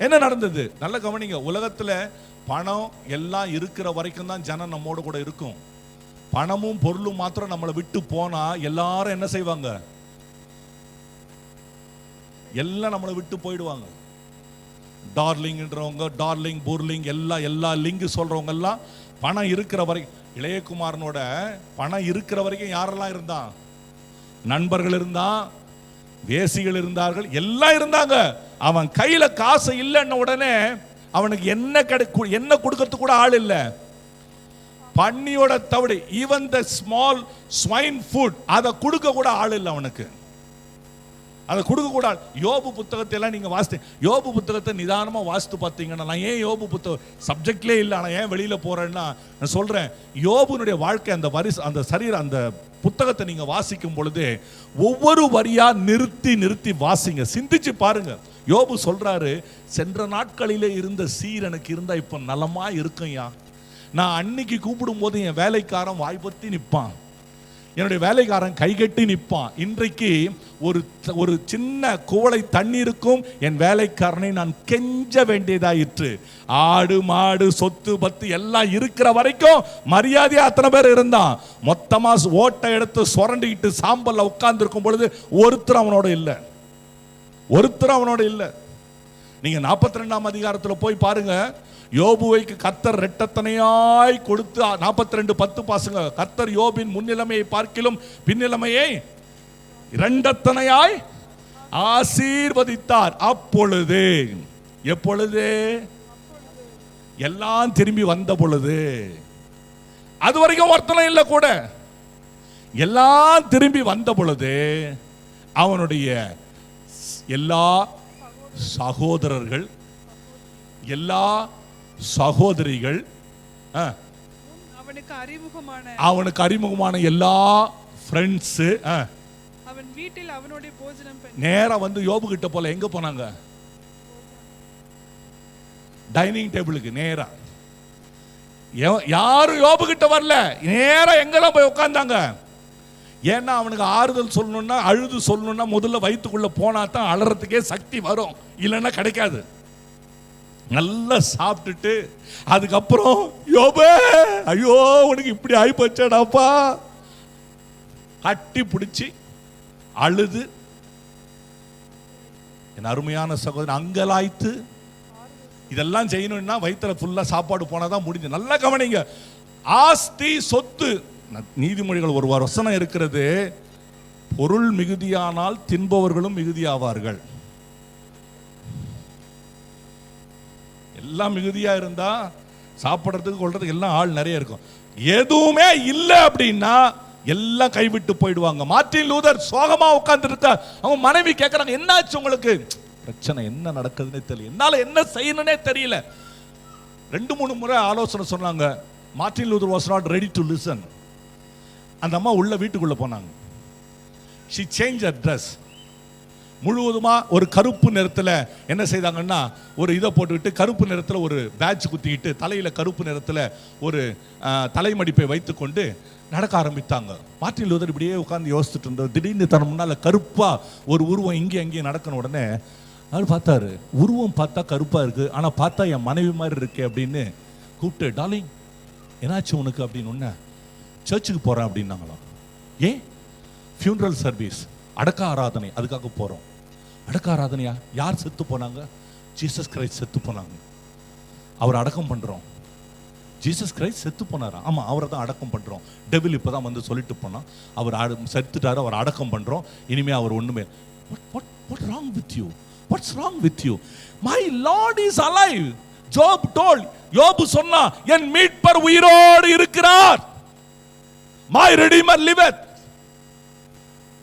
என்ன நடந்தது? நல்ல கவனிங்க. உலகத்துல பணம் எல்லாம் இருக்கிற வரைக்கும் தான் ஜனம் நம்மோட கூட இருக்கும். பணமும் பொருளும் மாத்திரம் நம்மளை விட்டு போனா எல்லாரும் என்ன செய்வாங்க? எல்லாம் நம்மளை விட்டு போயிடுவாங்க. டார்லிங்ன்றவங்க, டார்லிங் பூர்லிங் எல்லா லிங்க் சொல்றவங்க எல்லாம் பணம் இருக்கிற வரைக்கும். இளையகுமாரனோட பணம் இருக்கிற வரைக்கும் யாரெல்லாம் இருந்தான்? நண்பர்கள் இருந்தான், வேசிகள் இருந்தார்கள், எல்லாம் இருந்தாங்க. அவன் கையில காசு இல்லைன்ன உடனே அவனுக்கு என்ன கொடுக்கறதுக்கு கூட ஆள் இல்லை. பன்னியோட தவிடு, even the small swine food, அதை கொடுக்க கூட ஆள் இல்லை அவனுக்கு. அதை கொடுக்க கூட. யோபு புத்தகத்தை எல்லாம் நீங்க வாசித்து, யோபு புத்தகத்தை நிதானமா வாசித்து பார்த்தீங்கன்னா, நான் ஏன் யோபு புத்தகம் சப்ஜெக்ட்லேயே இல்லை, ஆனால் ஏன் வெளியில போறேன்னா நான் சொல்றேன், யோபுனுடைய வாழ்க்கை அந்த சரீரம் அந்த புத்தகத்தை நீங்க வாசிக்கும் பொழுது ஒவ்வொரு வரியா நிறுத்தி வாசிங்க, சிந்திச்சு பாருங்க. யோபு சொல்றாரு, சென்ற நாட்களிலே இருந்த சீர் எனக்கு இருந்தா இப்ப நலமா இருக்கும்யா. நான் அன்னைக்கு கூப்பிடும் போது என் வேலைக்காரன் வாய்ப்பத்தி நிற்பான், என்னுடைய வேலைக்காரன் கைகட்டி நிற்பான். இன்றைக்கு ஒரு சின்ன குவளை தண்ணீருக்கும் என் வேலைக்காரனை நான் கெஞ்ச வேண்டியதாயிற்று. ஆடு மாடு சொத்து பத்து எல்லாம் இருக்கிற வரைக்கும் மரியாதையா அத்தனை பேர் இருந்தான். மொத்தமா ஓட்டை எடுத்து சுரண்டிக்கிட்டு சாம்பல்ல உட்கார்ந்து இருக்கும் பொழுது ஒருத்தர் அவனோட இல்லை. நீங்க 42ஆம் அதிகாரத்தில் போய் பாருங்க. யோபுவைக்கு கர்த்தர் இரட்டத்தனையாய் கொடுத்து 42:10 பாசுங்க. கர்த்தர் யோபின் முன்னிலைமையை பார்க்கிலும் பின்னிலைமையை இரண்டத்தனையாய் ஆசீர்வதித்தார். அப்பொழுது, எப்பொழுது? எல்லாம் திரும்பி வந்த பொழுது. அது வரைக்கும் ஒருத்தனை இல்லை கூட. எல்லாம் திரும்பி வந்த பொழுது அவனுடைய எல்லா சகோதரர்கள், எல்லா சகோதரிகள், அவனுக்கு அறிமுகமான எல்லா ஃப்ரெண்ட்ஸ் அவன் வீட்டில் அவனோட போஜனம் பண்ணி நேரா வந்து யோபு கிட்ட போல. எங்க போனாங்க? டைனிங் டேபிளுக்கு நேரா. யாரும் யோபு கிட்ட வரல, நேரா எங்கெல்லாம் போய் உட்கார்ந்தாங்க. ஏன்னா அவனுக்கு ஆறுதல் சொல்லணும்னா, அழுது சொல்லணும்னா முதல்ல வயிற்றுக்குள்ள போனா தான் அழறதுக்கே சக்தி வரும், இல்லைன்னா கிடைக்காது. நல்லா சாப்பிட்டுட்டு அதுக்கப்புறம் யோபே ஐயோ உனக்கு இப்படி ஆயிப்போச்சடாப்பா, கட்டி பிடிச்சி அழுது, என் அருமையான சகோதரன் அங்கலாய்த்து, இதெல்லாம் செய்யணும்னா வயிற்றுல ஃபுல்லா சாப்பாடு போனாதான் முடிஞ்சு. நல்லா கவனிங்க. ஆஸ்தி சொத்து, நீதிமொழிகள் ஒரு வசனம் இருக்கிறது, பொருள் மிகுதியானால் தின்பவர்களும் மிகுதியாவார்கள். எல்லாம் மிகுதியா இருந்தா சாப்பிட்றதுக்கு கொள்றதுக்கு எல்லாம் ஆள் நிறைய இருக்கும். எதுவுமே இல்லை அப்படின்னா எல்லாம் கைவிட்டு போயிடுவாங்க. மார்ட்டின் லூதர் சோகமா உட்கார்ந்து இருக்க. அவங்க மனைவி கேட்கறாங்க, என்னாச்சு உங்களுக்கு? பிரச்சனை, என்ன நடக்குதுன்னே தெரியல, என்னால என்ன செய்யணும்னே தெரியல. 2-3 முறை ஆலோசனை சொன்னாங்க. Martin Luther was not ready to listen. அந்த அம்மா உள்ள வீட்டுக்குள்ள போனாங்க. she changed her dress. முழுவதுமா ஒரு கருப்பு நிறத்தில் என்ன செய்தாங்கன்னா, ஒரு இதை போட்டுக்கிட்டு கருப்பு நிறத்தில் ஒரு பேட்ச் குத்திக்கிட்டு தலையில கருப்பு நிறத்தில் ஒரு தலைமடிப்பை வைத்துக்கொண்டு நடக்க ஆரம்பித்தாங்க. மார்ட்டின் லூதர் இப்படியே உட்கார்ந்து யோசிச்சுட்டு இருந்தார். திடீர்னு தன் முன்னால கருப்பா ஒரு உருவம் இங்கே அங்கேயும் நடக்கின உடனே அவர் பார்த்தாரு, உருவம் பார்த்தா கருப்பா இருக்கு, ஆனா பார்த்தா என் மனைவி மாதிரி இருக்கு அப்படின்னு கூப்பிட்டு, டார்லிங் என்னாச்சு உனக்கு அப்படின்னு. ஒன்று சர்ச்சுக்கு போறேன் அப்படின்னாங்களாம். ஏன்? ஃபியூனரல் சர்வீஸ், அடக்க ஆராதனை, அதுக்காக போறோம். அடக்க ஆராதனையா? யார் செத்து போனாங்க? ஜீசஸ் கிரைஸ்ட் செத்து போனாங்க, அவர் அடக்கம் பண்றோம். ஜீசஸ் கிரைஸ்ட் செத்து போனாரா? ஆமா, அவரை தான் அடக்கம் பண்றோம். டெவில் இப்பதான் வந்து சொல்லிட்டு போனான், அவர் செத்துட்டாரு, அவர் அடக்கம் பண்றோம், இனிமே அவர் ஒண்ணுமே. What wrong with you? What's wrong with you? My Lord is alive. Job told, யோபு சொன்னா, என் மீட்பர் உயிரோடு இருக்கிறார். My Redeemer liveth.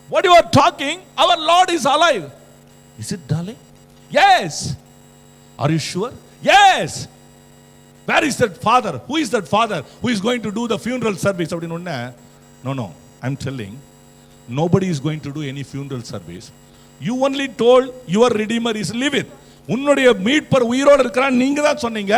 What you are talking? Our Lord is alive. Is it, darling? Yes. Are you sure? Yes. Where is that father? Who is that father who is going to do the funeral service? அப்படினு ஒண்ணே, no, I'm telling, nobody is going to do any funeral service. You only told your redeemer is living. உன்னுடைய மீட்பர் உயிரோடு இருக்கிறான் நீங்க தான் சொன்னீங்க.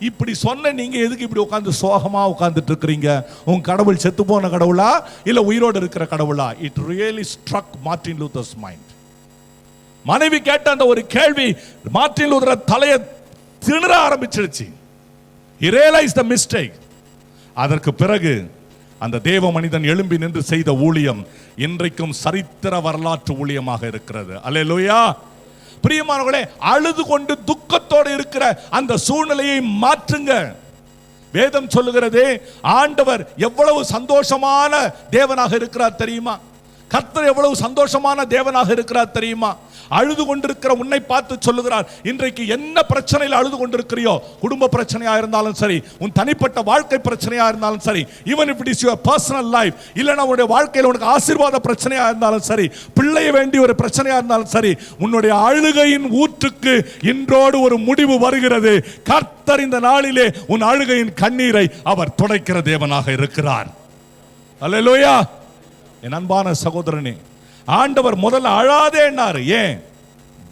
இப்படி சொன்ன நீங்க எதுக்கு இப்படி உட்கார்ந்து சோகமா உட்கார்ந்துட்டு இருக்கீங்க? உன் கடவுள் செத்து போன கடவுளா இல்ல உயிரோடு இருக்கிற கடவுளா? It really struck Martin Luther's mind. மனைவி கேட்ட அந்த ஒரு கேள்வி மார்ட்டின் லூதர் தலையை திணற ஆரம்பிச்சிருச்சு. He realized the mistake. அதற்கு பிறகு அந்த தேவ மனிதன் எழும்பி நின்று செய்த ஊழியம் இன்றைக்கும் சரித்திர வரலாற்று ஊழியமாக இருக்கிறது. அல்லேலூயா. பிரியமானவர்களே, அழுது கொண்டு துக்கத்தோடு இருக்கிற அந்த சூழ்நிலையை மாற்றுங்க. வேதம் சொல்லுகிறதே, ஆண்டவர் எவ்வளவு சந்தோஷமான தேவனாக இருக்கிறார் தெரியுமா? கர்த்தர் எவ்வளவு சந்தோஷமான தேவனாக இருக்கிறார் தெரியுமா? அழுது கொண்டிருக்கிற உன்னை பார்த்து சொல்லுகிறார், இன்றைக்கு என்ன பிரச்சனையில் அழுது கொண்டிருக்கிறியோ, குடும்ப பிரச்சனையா இருந்தாலும் சரி, உன் தனிப்பட்ட வாழ்க்கை பிரச்சனையா இருந்தாலும் சரி, even if it is your personal life, இல்லைன்னா உன்னுடைய வாழ்க்கையில் உனக்கு ஆசீர்வாத பிரச்சனையா இருந்தாலும் சரி, பிள்ளைய வேண்டிய ஒரு பிரச்சனையா இருந்தாலும் சரி, உன்னுடைய அழுகையின் ஊற்றுக்கு இன்றோடு ஒரு முடிவு வருகிறது. கர்த்தர் இந்த நாளிலே உன் அழுகையின் கண்ணீரை அவர் துடைக்கிற தேவனாக இருக்கிறார். அல்லேலூயா. என் அன்பான சகோதரனே, ஆண்டவர் முதல்ல அழாதேன்னாரு. ஏன்?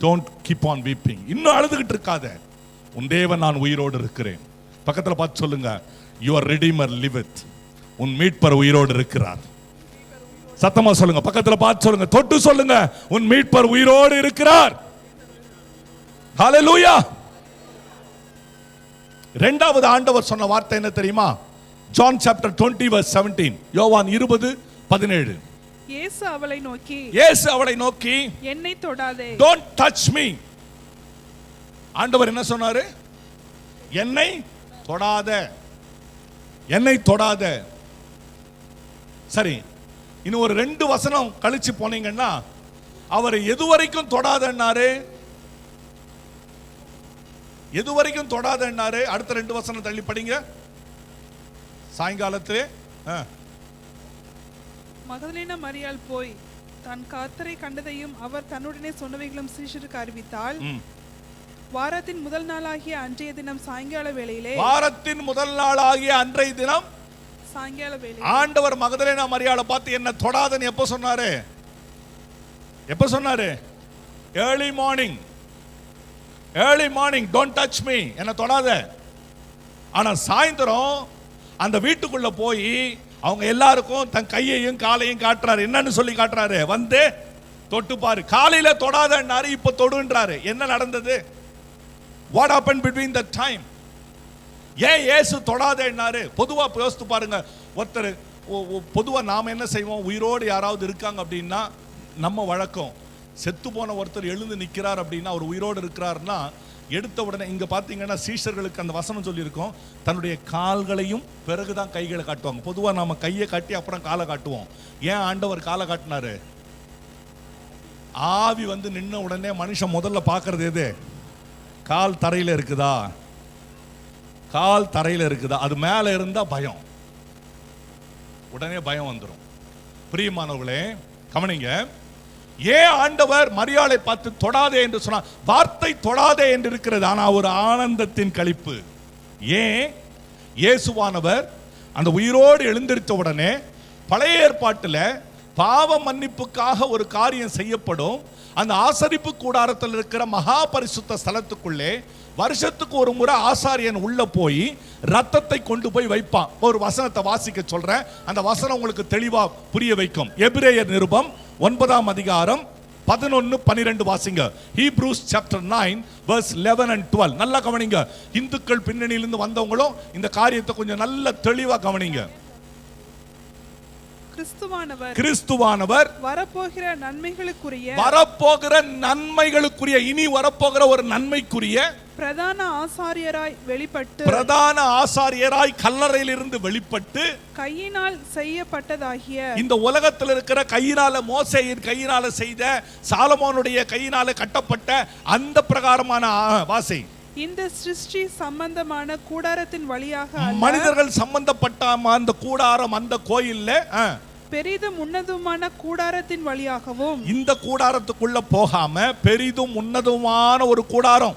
Don't keep on weeping. இன்னும் அழுதுகிட்டு இருக்காத. உன் தேவன் நான் உயிரோடு இருக்கிறேன். பக்கத்துல பார்த்து சொல்லுங்க, யுவர் ரெடீமர் லிவத். உன் மீட்பர் உயிரோடு இருக்கிறார். சத்தமா சொல்லுங்க, பக்கத்துல பார்த்து சொல்லுங்க, தொட்டு சொல்லுங்க, உன் மீட்பர் உயிரோடு இருக்கிறார். ஹல்லேலூயா. இரண்டாவது ஆண்டவர் சொன்ன வார்த்தை என்ன தெரியுமா? John chapter 20 verse 17. யோவான் 20:17. இயேசு அவளை நோக்கி என்னை தொடாதே. Don't touch me. ஆண்டவர் என்ன சொன்னாரு? என்னை தொடாத, என்னை தொடாத. சரி, இன்னும் ஒரு 2 வசனம் கழிச்சு போனீங்கன்னா அவரை எதுவரைக்கும் தொடாதன்னாரு? எதுவரைக்கும் தொடாதன்னாரு? அடுத்த 2 வசனம் தள்ளி படிங்க. சாயங்காலத்திலே மகதலேனா மரியாள் போய் தான் கர்த்தரை கண்டதையும் அவர் தன்னுடனே சொன்னவைகளும் சீஷருக்கு அறிவித்தாள். வாரத்தின் முதல் நாளாகிய அன்றைய தினம் சாயங்கால வேளையிலே, வாரத்தின் முதல் நாளாகிய அன்றைய தினம் சாயங்கால வேளையிலே ஆண்டவர் மகதலேனா மரியாளை பார்த்து என்ன தொடாதன்னு எப்ப சொன்னாரு? எப்ப சொன்னாரு? early morning. Don't touch me. என்ன தொடாத. ஆனா சாயந்தரம் அந்த வீட்டுக்குள்ள போய் அவங்க எல்லாருக்கும் தன் கையையும் காலையும் காட்டுறாரு. என்னன்னு சொல்லி காட்டுறாரு? வந்து தொட்டு பாரு. காலையில தொடாதன்னாரு, இப்ப தொடுன்றாரு. என்ன நடந்தது? What happened between that time? ஏன் இயேசு தொடாதேன்னாரு? பொதுவா யோசித்து பாருங்க. ஒருத்தர் பொதுவா நாம என்ன செய்வோம்? உயிரோடு யாராவது இருக்காங்க அப்படின்னா நம்ம வழக்கம், செத்து போன ஒருத்தர் எழுந்து நிற்கிறார் அப்படின்னா அவர் உயிரோடு இருக்கிறாருன்னா எடுத்த உடனே இங்க பாத்தீங்கன்னா சீஷர்களுக்கு அந்த வசனம் சொல்லியிருக்கோம், தன்னுடைய கால்களையும் பிறகுதான் கைகளை காட்டுவாங்க. பொதுவா நாம கையை காட்டி அப்புறம் காலை காட்டுவோம். ஏன் ஆண்டவர் காலை காட்டினாரு? ஆவி வந்து நின்ன உடனே மனுஷன் முதல்ல பார்க்கறது எது? கால் தரையில இருக்குதா? கால் தரையில இருக்குதா? அது மேல இருந்தா பயம், உடனே பயம் வந்துடும். பிரியமானவர்களே கவனிங்க, ஏன் ஆண்டவர் மரியாளை பார்த்து தொடாதே என்று சொன்னார்? வார்த்தை தொடாதே என்று இருக்கிறது, ஆனா ஒரு ஆனந்தத்தின் களிப்பு. ஏன்? இயேசுவானவர் அந்த உயிரோடு எழுந்திருத்த உடனே பழைய ஏற்பாட்டில் பாவ மன்னிப்புக்காக ஒரு காரியம் செய்யப்படும். அந்த ஆசரிப்பு கூடாரத்தில் இருக்கிற மகா பரிசுத்த ஸ்தலத்துக்குள்ளே வருஷத்துக்கு ஒரு முறை ஆசாரியன் உள்ள போய் ரத்தத்தை கொண்டு போய் வைப்பான். ஒரு வசனத்தை வாசிக்க சொல்றேன், அந்த வசனம் உங்களுக்கு தெளிவா புரிய வைக்கும். எபிரேயர் நிருபம் 9ஆம் அதிகாரம் 11-12 வாசிங்க. Hebrews chapter 9 verse 11 and 12. நல்லா கவனிங்க. இந்துக்கள் பின்னணியிலிருந்து வந்தவங்களும் இந்த காரியத்தை கொஞ்சம் நல்ல தெளிவா கவனிங்க. கிறிஸ்துவானவர் வரப்போகிற நன்மைகளுக்குரிய இனி வரப்போகிற ஒரு நன்மைக்குரிய பிரதான ஆசாரியராய் கல்லறையில் இருந்து வெளிப்பட்டு கையினால் செய்யப்பட்டதாகிய இந்த உலகத்தில் இருக்கிற கையினால மோசேயின் கையினால செய்த சாலமோனுடைய கையினால கட்டப்பட்ட அந்த பிரகாரமான வாசை இந்த சிருஷ்டி சம்பந்தமான கூடாரத்தின் வழியாக மனிதர்கள் சம்பந்தப்பட்ட அந்த கூடாரம் அந்த கோயில்ல பெரிதும் உன்னதமான கூடாரத்தின் வழியாகவும் இந்த கூடாரத்துக்குள்ள போகாம பெரிதும் உன்னதமான ஒரு கூடாரம்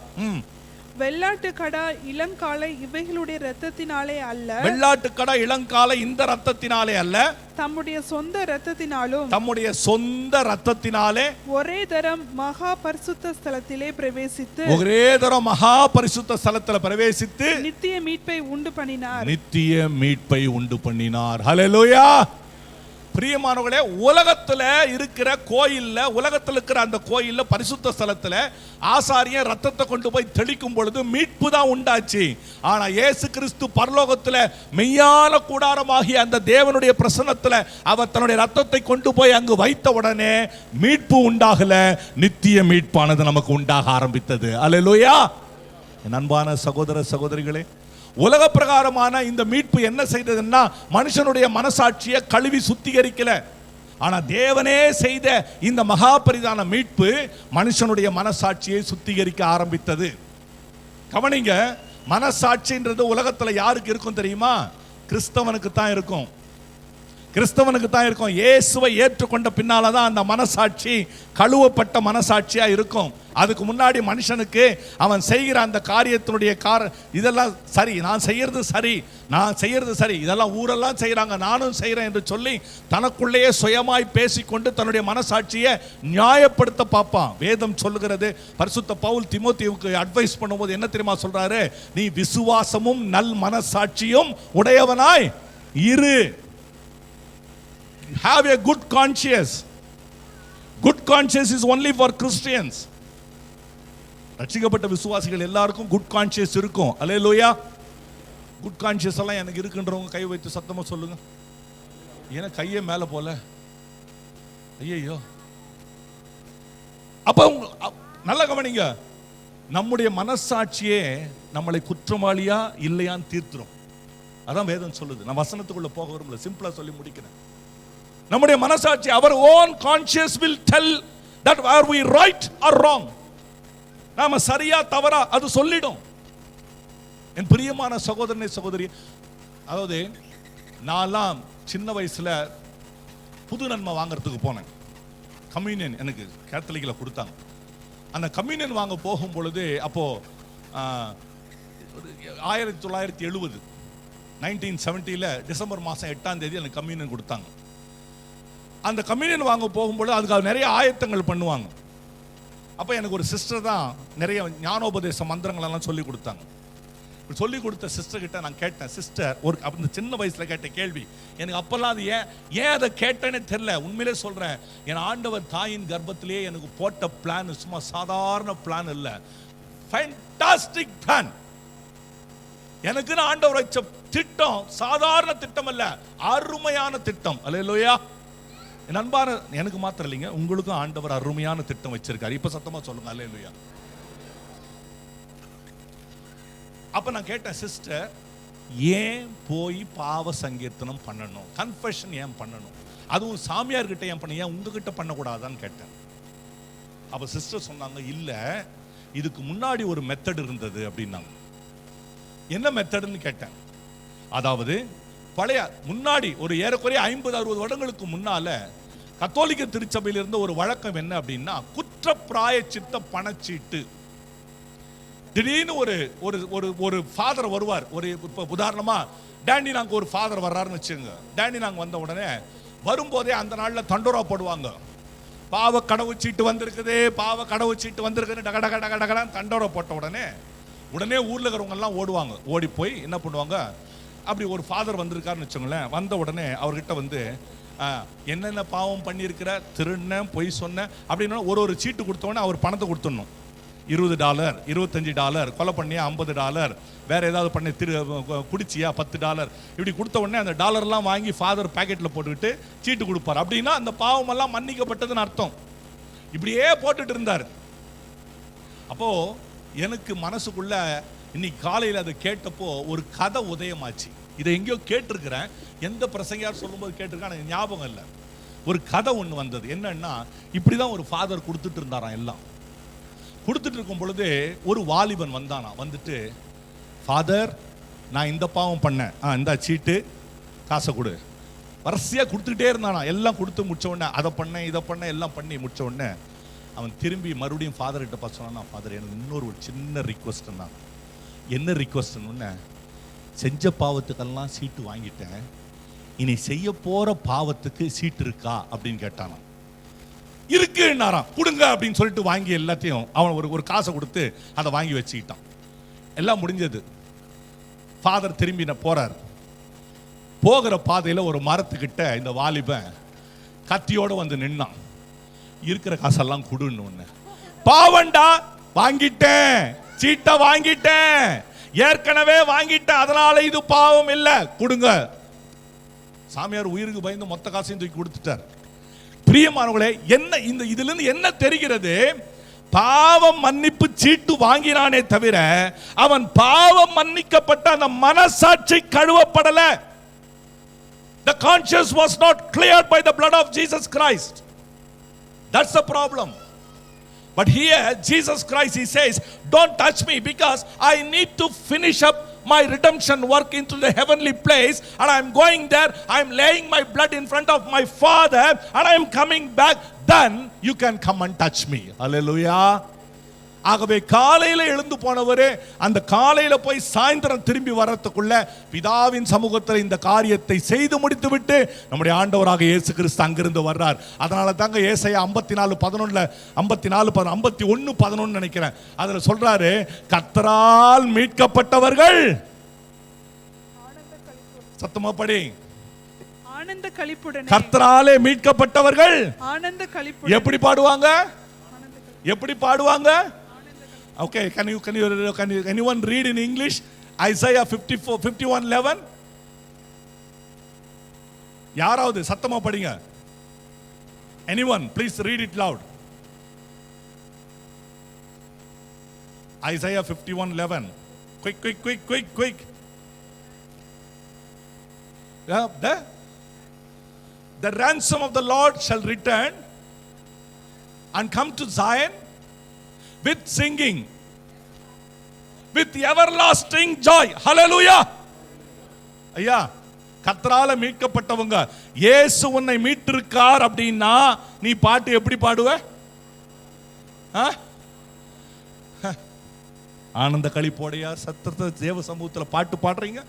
வெள்ளாட்டுக்கடா இளங்காளை இவைகளுடைய இரத்தத்தினாலே அல்ல, வெள்ளாட்டுக்கடா இளங்காலை இந்த ரத்தத்தினாலே அல்ல, தம்முடைய சொந்த இரத்தத்தினாலும் தம்முடைய சொந்த ரத்தத்தினாலே ஒரே தரம் மகா பரிசுத்த ஸ்தலத்திலே பிரவேசித்து ஒரே தரம் மகா பரிசுத்த ஸ்தலத்துல பிரவேசித்து நித்திய மீட்பை உண்டு பண்ணினார். நித்திய மீட்பை உண்டு பண்ணினார். ஹல்லேலூயா. பிரியமானவர்களே, உலகத்துல இருக்கிற கோயில்ல, உலகத்துல இருக்கிற அந்த கோயில்ல பரிசுத்த ஸ்தலத்துல ஆசாரியன் ரத்தத்தை கொண்டு போய் தெளிக்கும் பொழுது மீட்பு தான் உண்டாச்சு. ஆனா இயேசு கிறிஸ்து பரலோகத்துல மெய்யான கூடாரமாகிய அந்த தேவனுடைய பிரசன்னத்துல அவர் தன்னுடைய ரத்தத்தை கொண்டு போய் அங்கு வைத்த உடனே மீட்பு உண்டாகல, நித்திய மீட்பானது நமக்கு உண்டாக ஆரம்பித்தது. அல்லேலூயா. என் அன்பான சகோதர சகோதரிகளே, உலக பிரகாரமான இந்த மீட்பு என்ன செய்ததுன்னா மனுஷனுடைய மனசாட்சியை கழுவி சுத்திகரிக்கல. ஆனா தேவனே செய்த இந்த மகா பரிதான மீட்பு மனுஷனுடைய மனசாட்சியை சுத்திகரிக்க ஆரம்பித்தது. கவனிங்க, மனசாட்சின்றது உலகத்துல யாருக்கு இருக்கும் தெரியுமா? கிறிஸ்தவனுக்கு தான் இருக்கும். கிறிஸ்தவனுக்கு தான் இருக்கும். இயேசுவை ஏற்றுக்கொண்ட பின்னால்தான் அந்த மனசாட்சி கழுவப்பட்ட மனசாட்சியா இருக்கும். அதுக்கு முன்னாடி மனுஷனுக்கு அவன் செய்கிற அந்த காரியத்தினுடைய இதெல்லாம் சரி, நான் செய்யறது சரி, நான் செய்யறது சரி, இதெல்லாம் ஊரெல்லாம் செய்யறாங்க, நானும் செய்யறேன் என்று சொல்லி தனக்குள்ளேயே சுயமாய் பேசிக்கொண்டு தன்னுடைய மனசாட்சியை நியாயப்படுத்த பார்ப்பான். வேதம் சொல்லுகிறது, பரிசுத்த பவுல் தீமோத்தேயுவுக்கு அட்வைஸ் பண்ணும்போது என்ன தெரியுமா சொல்றாரு? நீ விசுவாசமும் நல் மனசாட்சியும் உடையவனாய் இரு. Have a good conscience. Good conscience is only for Christians. ரட்சிக்கப்பட்ட விசுவாசிகள் எல்லாருக்கும் குட் கான்ஷியஸ் இருக்கும். அல்லேலூயா. குட் கான்ஷியஸ் எல்லாம் எனக்கு இருக்குன்றவங்க கை வைத்து சத்தமா சொல்லுங்க. ஏன்னா கையே மேல போல. ஐயோ. அப்ப நல்ல கவனிங்க, நம்முடைய மனசாட்சியே நம்மளை குற்றவாளியா இல்லையான்னு தீர்த்துரும். அதான் வேதம் சொல்லுது. நான் வசனத்துக்குள்ள போக விரும்பல, சிம்பிளா சொல்லி முடிக்கிறேன். நம்முடைய மனசாட்சி, our own conscience will tell that are we right or wrong. நாம சரியா தவறா அது சொல்லிடும். என் பிரியமான சகோதரனே சகோதரி, அதாவது நான்லாம் சின்ன வயசுல புது நன்மை வாங்குறதுக்கு போனேன். கம்யூனியன் எனக்கு கேத்தலிக்ல கொடுத்தாங்க. அந்த கம்யூனியன் வாங்க போகும் பொழுது அப்போ 1970 1970 டிசம்பர் மாதம் 8ஆம் தேதி எனக்கு கம்யூனியன் கொடுத்தாங்க. அந்த கம்யூனியன் வாங்க போகும்போது அதுக்கு நிறைய ஆயத்தங்கள் பண்ணுவாங்க. அப்போ எனக்கு ஒரு சிஸ்டர் தான் நிறைய ஞானோபதேச மந்திரங்கள் எல்லாம் சொல்லி கொடுத்தாங்க. சொல்லி கொடுத்த சிஸ்டர் கிட்ட நான் கேட்டேன், சிஸ்டர், ஒரு அந்த சின்ன வயசுல கேட்ட கேள்வி எனக்கு அப்பெல்லாம் அது ஏன் அதை கேட்டேன்னு தெரியல. உண்மையிலே சொல்றேன், என் ஆண்டவர் தாயின் கர்ப்பத்திலேயே எனக்கு போட்ட பிளான் சும்மா சாதாரண பிளான் இல்லை, ஃபேண்டாஸ்டிக் பிளான். எனக்குன்னு ஆண்டவர் வச்ச திட்டம் சாதாரண திட்டம் அல்ல, அருமையான திட்டம். அல்லேலூயா. என் அன்பான, எனக்கு மாத்திரம் இல்லைங்க, உங்களுக்கும் ஆண்டவர் அருமையான திட்டம் வச்சிருக்காரு. இப்ப சத்தமா சொல்லுங்க அல்லேலூயா. அப்ப நான் கேட்டேன், சிஸ்டர், ஏன் போய் பாவ சங்கீர்த்தனம் பண்ணணும், கன்ஃபெஷன் ஏன் பண்ணணும், அதுவும் சாமியார் கிட்ட ஏன் பண்ண, ஏன் உங்ககிட்ட பண்ணக்கூடாதான்னு கேட்டேன். அப்ப சிஸ்டர் சொன்னாங்க, இல்ல இதுக்கு முன்னாடி ஒரு மெத்தட் இருந்தது அப்படின்னாங்க. என்ன மெத்தட்னு கேட்டேன். அதாவது பழைய முன்னாடி ஒரு ஏறக்குறைய 50-60 வருடங்களுக்கு முன்னால கத்தோலிக்க திருச்சபையில் இருந்த ஒரு வழக்கம் என்ன அப்படின்னா, குற்றப்பிராயச்சித்த பணச்சீட்டு. திடீர்னு ஒரு ஒரு ஒரு ஃபாதர் வருவார். ஒரு இப்போ உதாரணமா டேண்டி நாங்க ஒரு ஃபாதர் வர்றாருன்னு வச்சுங்க. டேண்டி நாங்க வந்த உடனே வரும்போதே அந்த நாளில் தண்டோரா போடுவாங்க. பாவ கடவுச்சீட்டு வந்திருக்குது, பாவ கடவுச்சீட்டு வந்திருக்குன்னு டக டக டக டகடான்னு தண்டோரா போட்ட உடனே ஊரில் இருக்கிறவங்க எல்லாம் ஓடுவாங்க. ஓடி போய் என்ன பண்ணுவாங்க, அப்படி ஒரு ஃபாதர் வந்திருக்காருன்னு வச்சுங்களேன், வந்த உடனே அவர்கிட்ட வந்து என்னென்ன பாவம் பண்ணியிருக்கிற, திருண்ண, பொய் சொன்ன அப்படின்னா ஒரு சீட்டு கொடுத்தோடனே அவர் பணத்தை கொடுத்துடணும். $20, $25, கொலை பண்ணியா $50, வேற ஏதாவது பண்ணி குடிச்சியா $10, இப்படி கொடுத்த உடனே அந்த டாலர்லாம் வாங்கி ஃபாதர் பாக்கெட்டில் போட்டுக்கிட்டு சீட்டு கொடுப்பார். அப்படின்னா அந்த பாவமெல்லாம் மன்னிக்கப்பட்டதுன்னு அர்த்தம். இப்படியே போட்டுட்டு இருந்தார். அப்போ எனக்கு மனசுக்குள்ள இன்னைக்கு காலையில் அதை கேட்டப்போ ஒரு கதை உதயமாச்சு. இதை எங்கேயோ கேட்டிருக்கிறேன், எந்த பிரசங்கியார் சொல்லும்போது கேட்டிருக்கேன், எனக்கு ஞாபகம் இல்லை. ஒரு கதை ஒன்று வந்தது. என்னன்னா, இப்படிதான் ஒரு ஃபாதர் கொடுத்துட்டு இருந்தாராம். எல்லாம் கொடுத்துட்டு இருக்கும் பொழுது ஒரு வாலிபன் வந்தானா. வந்துட்டு, ஃபாதர், நான் இந்த பாவம் பண்ணேன், இந்த சீட்டு, காசை கொடு. வரிசையாக கொடுத்துக்கிட்டே இருந்தானா. எல்லாம் கொடுத்து முடிச்ச உடனே அதை பண்ணேன், இதை பண்ணேன், எல்லாம் பண்ணி முடிச்ச உடனே அவன் திரும்பி மறுபடியும் ஃபாதர் கிட்ட பார்த்து சொன்னான், ஃபாதர் எனக்கு இன்னொரு ஒரு சின்ன ரிக்வஸ்ட்னா. என்ன ரிக்வஸ்ட்னு, செஞ்ச பாவத்துக்கெல்லாம் சீட்டு வாங்கிட்டேன், இனி செய்ய போற பாவத்துக்கு சீட்டு இருக்கா அப்படின்னு கேட்டானா. இருக்குன்னாராம். கொடுங்க அப்படின்னு சொல்லிட்டு வாங்கி எல்லாத்தையும் அவன் ஒரு காசை கொடுத்து அதை வாங்கி வச்சுக்கிட்டான். எல்லாம் முடிஞ்சது. ஃபாதர் திரும்பி போறார். போகிற பாதையில் ஒரு மரத்துக்கிட்ட இந்த வாலிபன் கத்தியோட வந்து நின்னான். இருக்கிற காசெல்லாம் கொடுன்னு ஒண்ணு. பாவண்டா, வாங்கிட்டேன், சீட்டை வாங்கிட்டேன், ஏற்கனவே வாங்கிட்டேன், அதனால இது பாவம் இல்ல, கொடுங்க. சாமியார் உயிருக்கு பயந்து மொத்த காசையும் தூக்கி கொடுத்துட்டார். பிரியமானவர்களே, என்ன இந்த இதுல இருந்து என்ன தெரிகிறது? பாவம் மன்னிப்பு சீட்டு வாங்கினானே தவிர அவன் பாவம் மன்னிக்கப்பட்ட அந்த மனசாட்சி கழுவப்படல. The conscience was not cleared by the blood of Jesus Christ. That's the problem. But here Jesus Christ, he says, don't touch me because I need to finish up my redemption work into the heavenly place, and I am going there, I am laying my blood in front of my Father, and I am coming back, then you can come and touch me. Hallelujah. ஆகவே காலையில எழுந்து போனவரே அந்த காலையில போய் சாயந்தரம் திரும்பி வரத்துக்குள்ள பிதாவின் சமூகத்தில் இந்த காரியத்தை செய்து முடித்து விட்டு நம்முடைய ஆண்டவராக இயேசு கிறிஸ்து அங்கிருந்து வர்றார். அதனால தாங்க ஏசாயா 51:11 நினைக்கிறேன், அதுல சொல்றாரு, கர்த்தரால் மீட்கப்பட்டவர்கள், சத்தமா படி, ஆனந்த களிப்புடனே, கர்த்தராலே மீட்கப்பட்டவர்கள் ஆனந்த களிப்புடனே. எப்படி பாடுவாங்க? எப்படி பாடுவாங்க? Okay, can anyone read in English Isaiah 51:11? யாராவது சத்தமா படிங்க. Anyone, please read it loud. Isaiah 51:11. Quick. Yeah, the ransom of the Lord shall return and come to Zion with singing, with everlasting joy. Hallelujah. ஐயா, கர்த்தரால மீட்கப்பட்டவங்க, இயேசு உன்னை மீட்டிருக்கார் அப்படின்னா நீ பாட்டு எப்படி பாடுவ? ஆனந்த களிப்போடையா சத்தத்தை தேவ சமூகத்தில் பாட்டு பாடுறீங்க?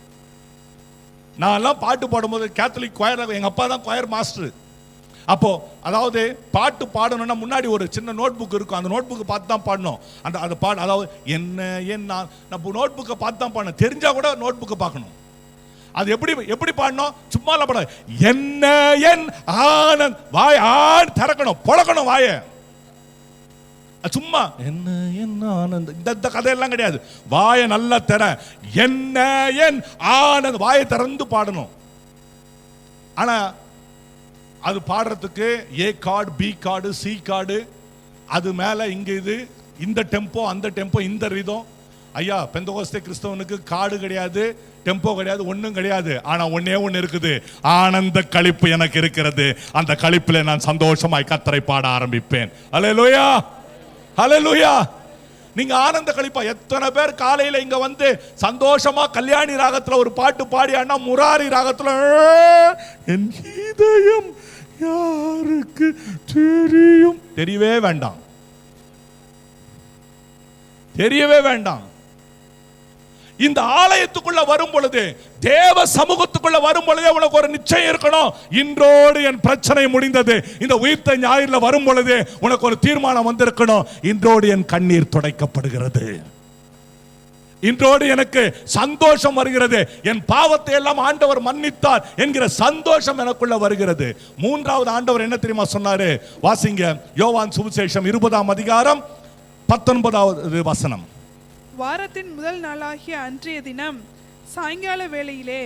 நான் எல்லாம் பாட்டு பாடும்போது கேத்தலிக் கொயர், எங்க அப்பா தான் கொயர் மாஸ்டர். அப்போ அதாவது பாட்டு பாடணும்னா முன்னாடி ஒரு சின்ன நோட் புக் இருக்கும், அந்த நோட் புக்கை பார்த்து தான் பாடணும். அந்த பாடு அதாவது என்ன நம்ம நோட் புக்கை பார்த்து தான் பாடணும். தெரிஞ்சா கூட நோட் புக்கை பார்க்கணும். அது எப்படி பாடணும்? சும்மா பாட, என்ன என் ஆனந்த், வாய் ஆண் திறக்கணும், பொழக்கணும் வாய. சும்மா என்ன என் ஆனந்த் இந்த கதையெல்லாம் கிடையாது. வாய நல்லா திற, என்ன என் ஆனந்த், வாயை திறந்து பாடணும். ஆனா அது பாடுறதுக்கு A card, B card, C card, அது மேல இங்க இது, இந்த டெம்போ, அந்த டெம்போ, இந்த ரிதம். ஐயா, பெந்தகோஸ்தே கிறிஸ்தவனுக்கு கார்டு கிடையாது, டெம்போ கிடையாது, ஒன்றும் கிடையாது. ஆனா ஒன்னே ஒன்று இருக்குது, ஆனந்த களிப்பு எனக்கு இருக்கிறது. அந்த களிப்பில் நான் சந்தோஷமாய் கர்த்தரை பாட ஆரம்பிப்பேன். ஹல்லேலூயா, ஹல்லேலூயா. நீங்க ஆனந்த களிப்பா. எத்தனை பேர் காலையில இங்க வந்து சந்தோஷமா கல்யாணி ராகத்துல ஒரு பாட்டு பாடி, அண்ணா முராரி ராகத்துல என் இதயம் யாருக்கு தெரியும், தெரியவே வேண்டாம், தெரியவே வேண்டாம். இந்த ஆலயத்துக்குள்ள வரும் பொழுது, தேவ சமூகத்துக்குள்ள வரும் பொழுதே உனக்கு ஒரு நிச்சயம் இருக்கணும், இன்றோடு என் பிரச்சனை முடிந்தது. இந்த உயிர்த்த ஞாயிறுல வரும் பொழுது உனக்கு ஒரு தீர்மானம் வந்திருக்கணும், இன்றோடு என் கண்ணீர் துடைக்கப்படுகிறது, இன்றோடு எனக்கு சந்தோஷம் வருகிறது, என் பாவத்தை எல்லாம் ஆண்டவர் மன்னித்தார் என்கிற சந்தோஷம் எனக்குள்ள வருகிறது. மூன்றாவது ஆண்டவர் என்ன தெரியுமா சொன்னாரு? வாசிங்க, யோவான் சுவிசேஷம் 20:19. வாரத்தின் முதல் நாளாகிய அன்றைய தினம் சாயங்கால வேளையிலே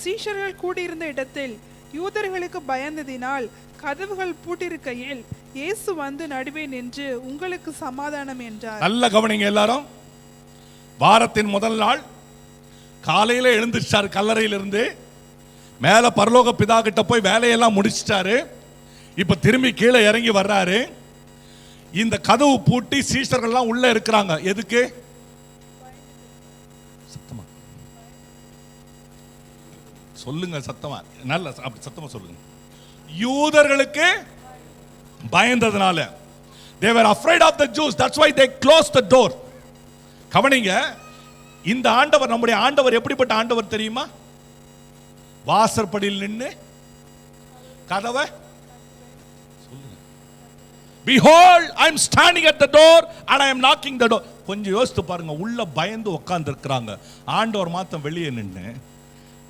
சீஷர்கள் கூடியிருந்த இடத்தில் யூதர்களுக்கு பயந்ததினால் கதவுகள் பூட்டிருக்கையில் இயேசு வந்து நடுவே நின்று, உங்களுக்கு சமாதானம் என்றார். நல்ல கவனிங்க எல்லாரும். வாரத்தின் முதல் நாள் காலையில எழுந்திருச்சாரு, கல்லறையிலிருந்து மேல பரலோக பிதா கிட்ட போய் வேலையெல்லாம் முடிச்சிட்டாரு. இப்ப திரும்பி கீழே இறங்கி வர்றாரு. இந்த கதவு பூட்டி சீஷர்கள்லாம் உள்ள இருக்கிறாங்க. எதுக்கு? சத்தமா சொல்லுங்க, சத்தமா, நல்ல சத்தமா சொல்லுங்க. யூதர்களுக்கு பயந்ததுனால. They were afraid of the Jews. That's why they closed the door. கவனிங்க, இந்த ஆண்டவர், நம்முடைய ஆண்டவர் எப்படிப்பட்ட ஆண்டவர் தெரியுமா? வாசற்படியில் நின்னு கதவை சொல்லுங்க. Behold, I am standing at the door and I am knocking the door. கொஞ்சம் யோசித்து பாருங்க, உள்ள பயந்து உட்கார்ந்து இருக்கிறாங்க. ஆண்டவர் மாத்தம் வெளியே நின்னு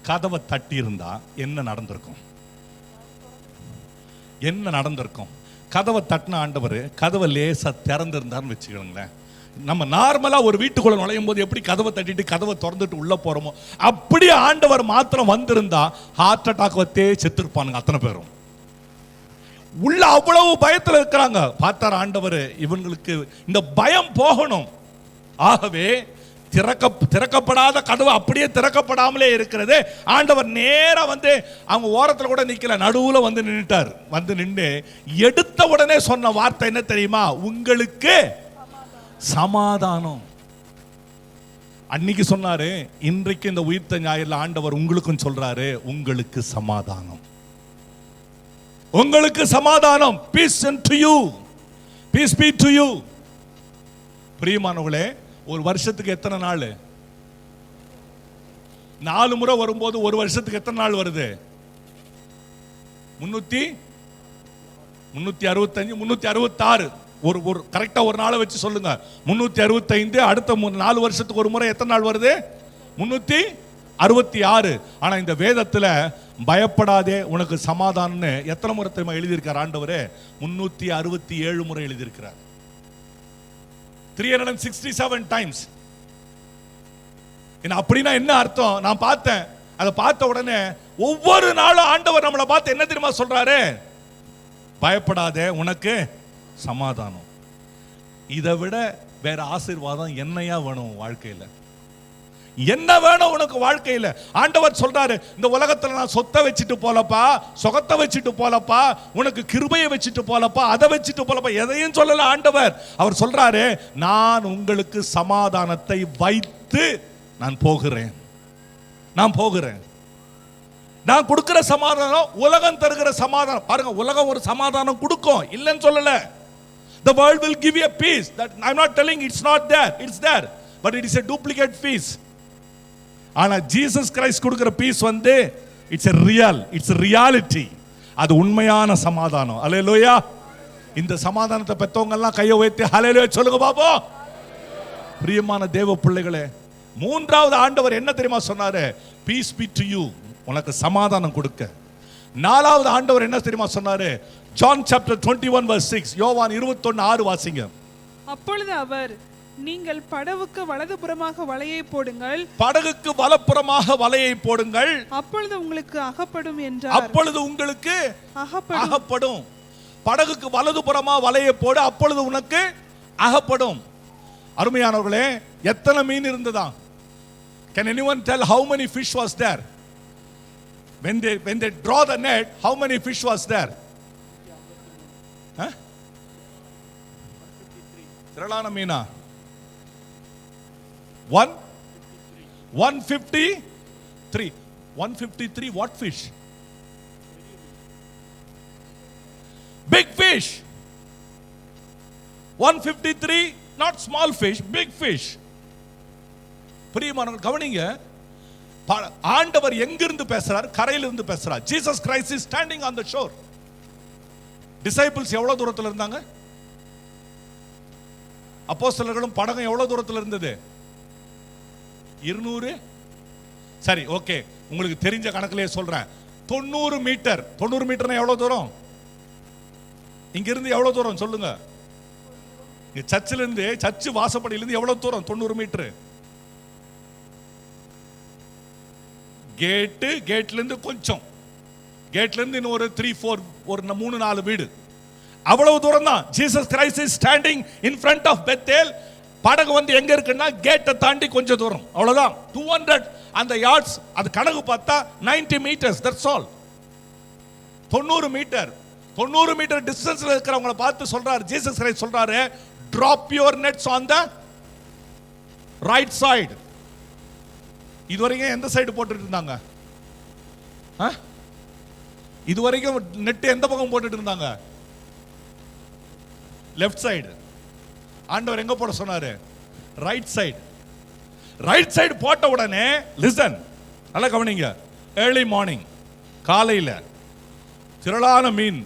கதவை தட்டி இருந்தா என்ன நடந்திருக்கும்? என்ன நடந்திருக்கும்? கதவை தட்டின ஆண்டவர் கதவை லேசா திறந்திருந்தான்னு வச்சுக்கோங்களேன். நம்ம நார்மலா ஒரு வீட்டுக்குள்ள நுழையும் போது எப்படி கதவை தட்டிட்டு கதவை திறந்துட்டு உள்ள போறோமோ, அப்படியே ஆண்டவர் மாத்திரம் வந்திருந்தா ஹார்ட் அட்டாக் வத்தே செத்துருப்பானுங்க அத்தனை பேரும். உள்ள அவ்வளவு பயத்துல இருக்கிறாங்க. பார்த்தார் ஆண்டவர், இவங்களுக்கு இந்த பயம் போகணும். ஆகவே திறக்கப்படாத கதவு அப்படியே திறக்கப்படாமலே இருக்கிறது. ஆண்டவர் நேரா வந்து அவங்க ஓரத்தில் கூட நிக்கல, நடுவுல வந்து நின்னுட்டார். வந்து நின்று எடுத்த உடனே சொன்ன வார்த்தை என்ன தெரியுமா? உங்களுக்கு சமாதானம். அன்னைக்கு சொன்னாரு, இன்றைக்கு இந்த உயிர்த்த ஞாயிறுல ஆண்டவர் உங்களுக்கும் சொல்றாரு, உங்களுக்கு சமாதானம், உங்களுக்கு சமாதானம். Peace unto you, peace be to you. பிரியமானவர்களே, ஒரு வருஷத்துக்கு எத்தனை நாள்? 4 முறை வரும்போது ஒரு வருஷத்துக்கு எத்தனை நாள் வருது? 365, 366. ஒரு கரெக்டா ஒரு நாளை வச்சு சொல்லுங்க. 365. அடுத்த 4 வருஷத்துக்கு ஒரு முறை எத்தனை நாள் வருது? 366. ஆனா இந்த வேதத்துல பயப்படாதே உனக்கு சமாதானம்னு எத்தனை முறை தெரியுமா எழுதியிருக்கார் ஆண்டவரே? 367 முறை எழுதியிருக்கிறார். 367 times. அப்படின்னா என்ன அர்த்தம்? நான் பார்த்தேன். அதை பார்த்த உடனே ஒவ்வொரு நாளும் ஆண்டவர் நம்மளை பார்த்து என்ன தெரியுமா சொல்றாரு? பயப்படாதே உனக்கு சமாதானம். இதை விட வேற ஆசீர்வாதம் என்னையா வேணும் வாழ்க்கையில? என்ன வேணும் உனக்கு வாழ்க்கையில? ஆண்டவர் சொல்றாரு, இந்த உலகத்துல நான் சொத்தை வச்சுட்டு போலப்பா, சொகத்தை வச்சுட்டு போலப்பா, உனக்கு கிருபையை வச்சுட்டு போலப்பா, அதை வச்சுட்டு போலப்பா, எதையும் சொல்லல ஆண்டவர். அவர் சொல்றாரு, நான் உங்களுக்கு சமாதானத்தை வைத்து நான் போகிறேன். நான் போகிறேன். நான் கொடுக்கிற சமாதானம் உலகம் தருகிற சமாதானம். பாருங்க, உலகம் ஒரு சமாதானம் கொடுக்கும், இல்லைன்னு சொல்லல. The world will give you a peace that I'm not telling it's not there, it's there, but it is a duplicate peace. ஆனா ஜீசஸ் கிரைஸ்ட் கொடுக்கிற பீஸ் வந்து it's a real, it's a reality. அது உண்மையான சமாதானம். ஹல்லேலூயா. இந்த சமாதானத்தை பெற்றவங்க எல்லாம் கையை உயர்த்தி ஹல்லேலூயா சொல்லுங்க பாப்போம். பிரியமான தேவ பிள்ளைகளே, மூன்றாவது ஆண்டவர் என்ன தெரியுமா சொன்னாரு? பீஸ் பி டு யூ, உனக்கு சமாதானம் கொடுக்க. நாலாவது ஆண்டவர் என்ன தெரியுமா சொன்னாரு? John chapter 21 verse 6. யோவான் 21:6 வாசிங்க. அப்பொழுது அவர், நீங்கள் படவுக்கு வலதுபுறமாக வலையை போடுங்கள், படகுக்கு வலப்புறமாக வலையை போடுங்கள், அப்பொழுது உங்களுக்கு அகப்படும் என்றார். அப்பொழுது உங்களுக்கு அகப்படும். அகப்படும். படகுக்கு வலதுபுறமா வலையை போடு, அப்பொழுது உனக்கு அகப்படும். அருமையானவர்களே, எத்தனை மீன் இருந்ததா? Can anyone tell how many fish was there? When they draw the net, how many fish was there? திரளான Meena? 153. 153 what fish? Big fish. 153 not small fish, big fish. பிரியமானவர்கள் கவனிங்க, ஆண்டவர் எங்கிருந்து பேசுறார்? கரையிலிருந்து பேசுறார். Jesus Christ is standing on the shore. Disciples எவ்வளவு தூரத்தில் இருந்தாங்க? அப்போஸ்தலர்களும் படகும் எவ்வளவு தூரத்தில் இருந்தது? 200. சரி, ஓகே, உங்களுக்கு தெரிஞ்ச கணக்கிலே சொல்றேன். 90 மீட்டர். 90 மீட்டர்னா எவ்வளவு தூரம்? இங்க இருந்து எவ்வளவு தூரம் சொல்லுங்க? சர்ச்சில் இருந்து, சர்ச்சு வாசப்படியிலிருந்து எவ்வளவு தூரம்? 90 மீட்டர். கேட்ல இருந்து கொஞ்சம், கேட்ல இருந்து இன்னும் ஒரு 3-4, ஒரு 3-4 வீடு, அவ்வளவு தூரம் தான். Jesus Christ is standing in front of Bethel. படகு வந்து எங்க இருக்குன்னா கேட்டை தாண்டி கொஞ்சம் தூரம், அவ்வளவுதான். 200 அந்த யார்ட்ஸ், அது கணக்கு பார்த்தா 90 metres, that's all. 90 metre. 90 metre டிஸ்டன்ஸ்ல இருக்கிறவங்களை பார்த்து சொல்றாரு ஜீசஸ் கிரைஸ்ட், சொல்றாரு, drop your nets on the right side. இதுவரைக்கும் எந்த சைடு போட்டுட்டு இருந்தாங்க? இதுவரைக்கும் நெட் எந்த பக்கம் போட்டுட்டு இருந்தாங்க? Left side. ஆண்டவர் எங்க போட சொன்னாரு? Right side. ரைட் சைடு போட்ட உடனே லிசன், நல்லா கவனிங்க. ஏர்லி மார்னிங், காலையில திரளான மீன்.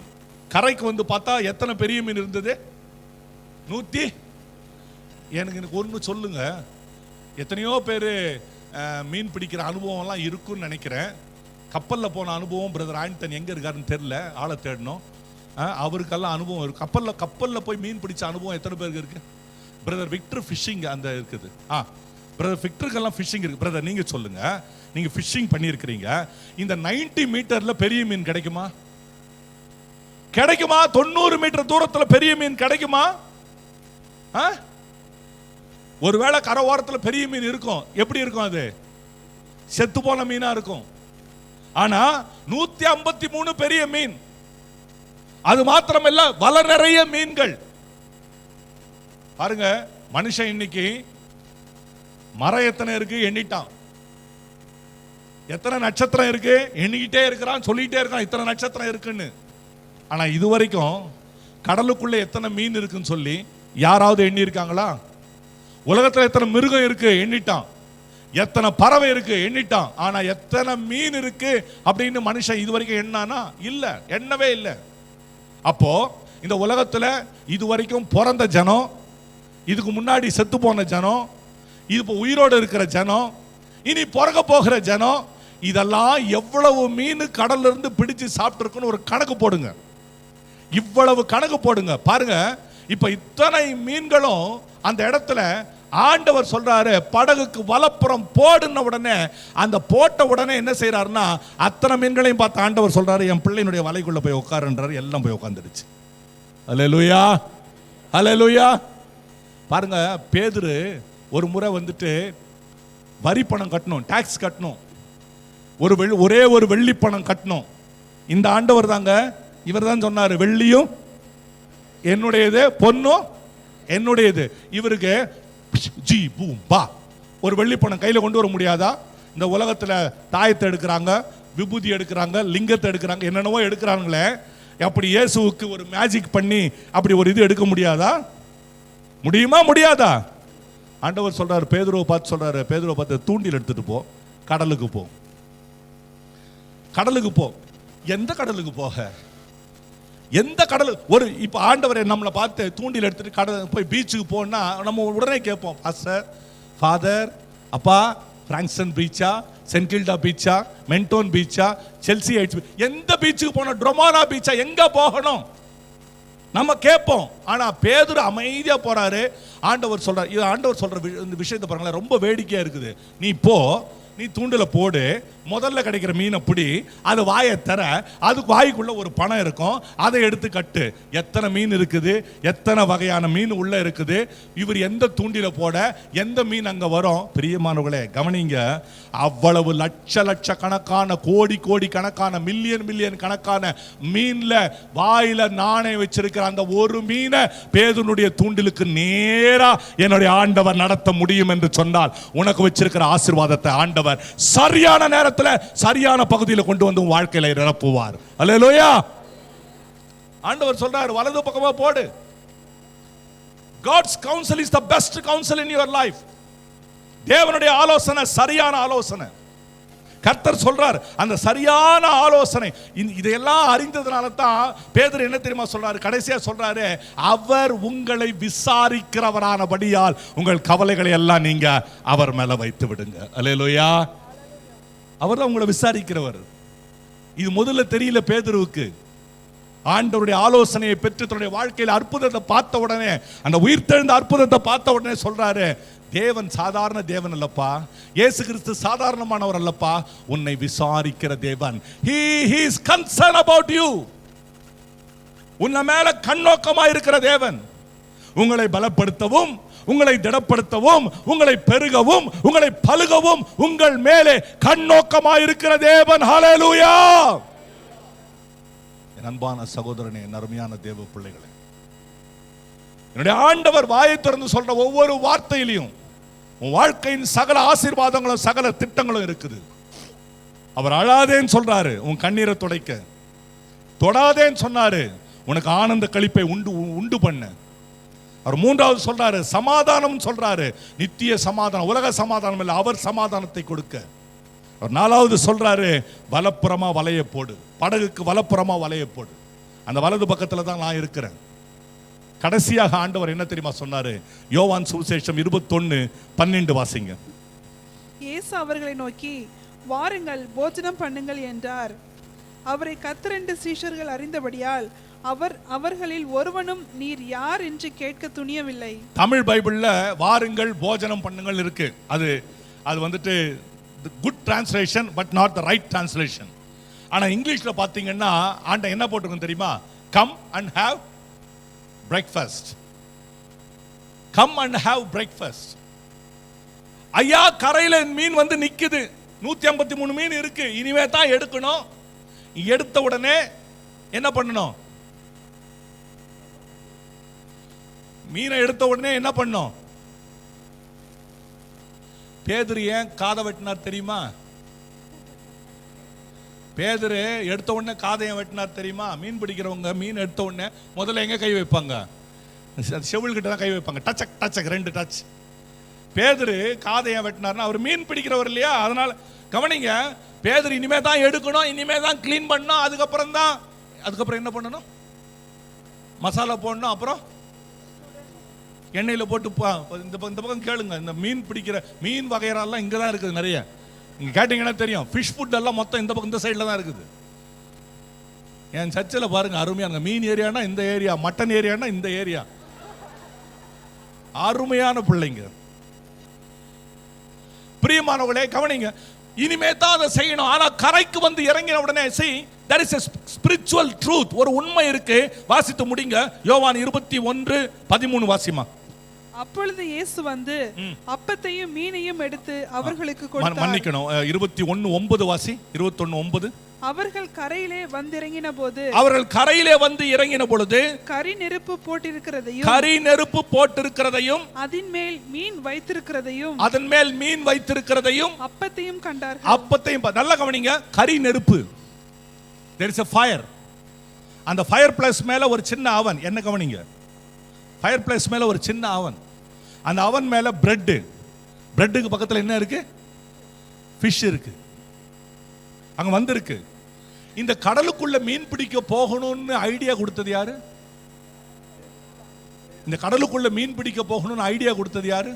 கரைக்கு வந்து பார்த்தா எத்தனை பெரிய மீன் இருந்தது? 100. எனக்கு ஒன்று சொல்லுங்க, எத்தனையோ பேர் மீன் பிடிக்கிற அனுபவம்லாம் இருக்குன்னு நினைக்கிறேன். கப்பலில் போன அனுபவம் பிரதர் ஆண்டனி எங்கே இருக்காருன்னு தெரியல, ஆளை தேடணும். அவருக்கெல்லாம் அனுபவம் இருக்கு. கப்பலில் போய் மீன் பிடிச்ச அனுபவம் எத்தனை பேருக்கு இருக்கு? பிரதர் விக்டர் ஃபிஷிங் அந்த இருக்குது. பிரதர் விக்டருக்கெல்லாம் ஃபிஷிங் இருக்கு. பிரதர் நீங்க சொல்லுங்க, நீங்க ஃபிஷிங் பண்ணியிருக்கிறீங்க. இந்த 90 மீட்டர்ல பெரிய மீன் கிடைக்குமா? கிடைக்குமா? 90 மீட்டர் தூரத்தில் பெரிய மீன் கிடைக்குமா? ஒருவேளை கரை ஓரத்தில் பெரிய மீன் இருக்கும். எப்படி இருக்கும்? அது செத்து போன மீனா இருக்கும். ஆனா 153 பெரிய மீன். அது மாத்திரமல்ல, வலை நிறைய மீன்கள். பாருங்க, மனுஷன் இன்னைக்கு மரம் எத்தனை இருக்கு எண்ணிட்டான், எத்தனை நட்சத்திரம் இருக்கு எண்ணிக்கிட்டே இருக்கிறான், சொல்லிட்டே இருக்கான் இத்தனை நட்சத்திரம் இருக்குன்னு. ஆனா இதுவரைக்கும் கடலுக்குள்ள எத்தனை மீன் இருக்குன்னு சொல்லி யாராவது எண்ணி இருக்காங்களா? உலகத்துல எத்தனை மிருகம் இருக்கு எண்ணிட்டான், எத்தனை பறவை இருக்கு எண்ணிட்டான். ஆனா எத்தனை மீன் இருக்கு அப்படின்னு மனுஷன் இதுவரைக்கும் எண்ணானா? இல்ல, எண்ணவே இல்லை. அப்போ இந்த உலகத்துல இதுவரைக்கும் பிறந்த ஜனம், இதுக்கு முன்னாடி செத்து போன ஜனம், இது உயிரோடு இருக்கிற ஜனம், இனி பிறக்க போகிற ஜனம், இதெல்லாம் எவ்வளவு மீன் கடல்ல இருந்து பிடிச்சு சாப்பிட்டு இருக்குன்னு ஒரு கணக்கு போடுங்க. இவ்வளவு கணக்கு போடுங்க. பாருங்க, இப்ப இத்தனை மீன்களும் அந்த இடத்துல ஆண்டவர் சொல்றாரு, படகுக்கு வலப்புறம் போடுன உடனே, அந்த போட்ட உடனே என்ன செய்யறாருன்னா, அத்தனை மீன்களையும் பார்த்து ஆண்டவர் சொல்றாரு, என் பிள்ளையினுடைய வலைக்குள்ள போய் உட்காருன்றாரு. எல்லாம் போய் உட்காந்துடுச்சு. அல்லேலூயா, அல்லேலூயா. பாருங்க, பேதுரு ஒரு முறை வந்துட்டு வரி பணம் கட்டணும், டாக்ஸ் கட்டணும். ஒரே ஒரு வெள்ளி பணம் கட்டணும். இந்த ஆண்டவர் தாங்க, இவர் தான் சொன்னாரு, வெள்ளியும் என்னுடையது, பொன்னும் என்னுடையது. இவருக்கு ஜி பூம் பா ஒரு வெள்ளி பணம் கையில கொண்டு வர முடியாதா? இந்த உலகத்துல தாயத்தை எடுக்கிறாங்க, விபூதி எடுக்கிறாங்க, லிங்கத்தை எடுக்கிறாங்க, என்னென்னவோ எடுக்கிறாங்களே. அப்படி இயேசுவுக்கு ஒரு மேஜிக் பண்ணி அப்படி ஒரு இது எடுக்க முடியாதா? முடியுமா? முடியாதா? ஆண்டவர் சொல்றாரு, பேதுருவை பார்த்து சொல்றாரு, பேதுருவை பார்த்து தூண்டில் எடுத்துட்டு போ, கடலுக்கு போ. கடலுக்கு போ. எந்த கடலுக்கு போக? எந்த கடல்? ஒரு இப்ப ஆண்டவரை நம்மளை பார்த்து தூண்டில் எடுத்துட்டு கடல் போய் பீச்சுக்கு போனா நம்ம உடனே கேட்போம், பாஸ்டர், ஃபாதர், அப்பா, பிராங்க்ஸ்டன் பீச்சா, சென்ட் கில்டா பீச்சா, மென்டோன் பீச்சா, செல்சி ஹைட்ஸ், எந்த பீச்சுக்கு போனோம்? ட்ரொமானா பீச்சா, எங்க போகணும் நம்ம கேட்போம். ஆனா பேதுரு அமைதியா போறாரு. ஆண்டவர் சொல்றாரு, இது ஆண்டவர் சொல்ற இந்த விஷயத்தை பாருங்களேன், ரொம்ப வேடிக்கையா இருக்குது. நீ போ, நீ தூண்டில போடு, முதல்ல கிடைக்கிற மீனை பிடி, அது வாயை தர, அதுக்கு வாய்க்குள்ள ஒரு பணம் இருக்கும், அதை எடுத்து கட்டு. எத்தனை மீன் இருக்குது, எத்தனை வகையான மீன் உள்ள இருக்குது. இவர் எந்த தூண்டில போட எந்த மீன் அங்க வரும்? பிரியமானவர்களே கவனிங்க, அவ்வளவு லட்ச கணக்கான, கோடி கணக்கான, மில்லியன் கணக்கான மீன்ல வாயில நாணை வச்சிருக்கிற அந்த ஒரு மீனை பேதுருடைய தூண்டிலுக்கு நேரா என்னுடைய ஆண்டவர் நடத்த முடியும் என்று சொன்னால், உனக்கு வச்சிருக்கிற ஆசீர்வாதத்தை ஆண்டவர் சரியான நேரத்தில் சரியான பகுதியில் கொண்டு வந்து வாழ்க்கையில நிரப்புவார். அல்லேலூயா. ஆண்டவர் சொல்றார், வலது பக்கமா போடு. God's counsel is the best counsel in your life. தேவனுடைய ஆலோசனை சரியான ஆலோசனை. கர்த்தர் சொல்றார், அந்த சரியான ஆலோசனை. இதையெல்லாம் அறிந்ததுனால தான் பேதுரு என்ன தெரியுமா சொல்றாரு? கடைசியா சொல்றாரு, அவர் உங்களை விசாரிக்கிறவரானபடியால் உங்கள் கவலைகளை எல்லாம் நீங்க அவர் மேல வைத்து விடுங்க. அல்லேலூயா. அவர் தான் உங்களை விசாரிக்கிறவர். இது முதல்ல தெரியல பேதுருவுக்கு. ஆண்டவருடைய ஆலோசனையை பெற்று தன்னுடைய வாழ்க்கையில் அற்புதத்தை பார்த்த உடனே, அந்த உயிர்த்தெழுந்த அற்புதத்தை பார்த்த உடனே சொல்றாரு, தேவன் சாதாரண தேவன் அல்லப்பா, இயேசு கிறிஸ்து சாதாரணமானவர் அல்லப்பா, உன்னை விசாரிக்கிற தேவன். He is concerned about you. உன்னை மேல கண்ணோக்கமா இருக்கிற தேவன். உங்களை பலப்படுத்தவும், உங்களை திடப்படுத்தவும், உங்களை பெருகவும், உங்களை பலுகவும் உங்கள் மேலே கண்ணோக்கமா இருக்கிற தேவன். ஹல்லேலூயா. என் அன்பான சகோதரனே, என் அருமையான தேவ பிள்ளைகளே, என்னுடைய ஆண்டவர் வாயை திறந்து சொல்ற ஒவ்வொரு வார்த்தையிலையும் உன் வாழ்க்கையின் சகல ஆசீர்வாதங்களும் சகல திட்டங்களும் இருக்குது. அவர் அழாதேன்னு சொல்றாரு, உன் கண்ணீரை துடைக்க. தொடாதேன்னு சொன்னாரு, உனக்கு ஆனந்த களிப்பை உண்டு பண்ண. அவர் மூன்றாவது சொல்றாரு சமாதானம் சொல்றாரு, நித்திய சமாதானம், உலக சமாதானம் இல்லை, அவர் சமாதானத்தை கொடுக்க. அவர் நாலாவது சொல்றாரு வலப்புறமா வலைய போடு, படகுக்கு வலப்புறமா வலைய போடு. அந்த வலது பக்கத்துல தான் நான் இருக்கிறேன். கடைசியாக ஆண்டவர் என்ன தெரியுமா சொன்னாரு? யோவான் சுவிசேஷம் 21:12 வாசிங்க. இயேசு அவர்களை நோக்கி, வாருங்கள் போஜனம் பண்ணுங்கள் என்றார். அவரை கத்திரண்டு சீஷர்கள் அறிந்தபடியால் அவர்களில் ஒருவனும் நீர் யார் என்று கேட்க துணியவில்லை. தமிழ் பைபிள்ல வாருங்கள் போஜனம் பண்ணுங்கள் இருக்கு. அது வந்துட்டு good translation, but not the right translation. ஆனா இங்கிலீஷ்ல பாத்தீங்கன்னா ஆண்ட என்ன போட்டிருக்கும் தெரியுமா? Come and have breakfast. Come and have breakfast. ஐயா கரையில மீன் வந்து நிக்குது, 153 மீன் இருக்கு, இனிமே தான் எடுக்கணும். எடுத்த உடனே என்ன பண்ணணும்? மீனை எடுத்த உடனே என்ன பண்ணணும்? பேதுரு ஏன் காதை வெட்டினார் தெரியுமா? பேதுரு எடுத்த உடனே காதையை வெட்டினார் தெரியுமா? மீன் பிடிக்கிறவங்க மீன் எடுத்த உடனே முதல்ல எங்க கை வைப்பாங்க? செவில் கிட்ட தான் கை வைப்பாங்க. டச்சக் டச்சக் 2 டச். பேதுரு காதையை வெட்டினார்னா அவர் மீன் பிடிக்கிறவர் இல்லையா? அதனால கவனிங்க, பேதுரு இனிமே தான் எடுக்கணும், இனிமே தான் கிளீன் பண்ணணும், அதுக்கப்புறம் என்ன பண்ணணும்? மசாலா போடணும், அப்புறம் எண்ணெயில் போட்டு இந்த பக்கம் கேளுங்க. இந்த மீன் பிடிக்கிற மீன் வகையெல்லாம் இங்கே தான் இருக்குது நிறைய. இங்கே கேட்டிங்கன்னா தெரியும். ஃபிஷ் ஃபுட் எல்லாம் மொத்தம் இந்த பக்கம் இந்த சைடில் தான் இருக்குது. என் சர்ச்சில் பாருங்க, அருமையான மீன் ஏரியானா இந்த ஏரியா, மட்டன் ஏரியானா இந்த ஏரியா. அருமையான பிள்ளைங்க. பிரியமானவர்களே கவனிங்க, இனிமே தான் அதை செய்யணும். ஆனா கரைக்கு வந்து இறங்கின உடனே there is a spiritual truth, ஒரு உண்மை இருக்கு. வாசித்து முடிங்க. யோவான் 21:13 வாசிமா. அப்பொழுது இயேசு வந்து அப்பத்தையும் மீனையும் எடுத்து அவர்களுக்கு கொடுத்தார். மன்னிக்கணும், 21:9 வாசி. 21:9. அவர்கள் கரையிலே வந்து இறங்கின பொழுது கரி நெருப்பு போட்டிருக்கிறதையும் அதன் மேல் மீன் வைத்திருக்கிறதையும் அப்பத்தையும் கண்டார்கள். நல்லா கவனிங்க, கரி நெருப்பு. there is a fire. அந்த ஃபயர் பிளேஸ் மேல ஒரு சின்ன அவன். என்ன கவனிங்க, ஃபயர் பிளேஸ் மேல ஒரு சின்ன அவன். அந்த அவன் மேல பிரெட்டுக்கு பக்கத்துல என்ன இருக்கு? ஃபிஷ் இருக்கு. அங்க வந்திருக்கு. இந்த கடலுக்குள்ள மீன் பிடிக்க போகணும்னு ஐடியா கொடுத்தது யாரு? இந்த கடலுக்குள்ள மீன் பிடிக்க போகணும்னு ஐடியா கொடுத்தது யாரு?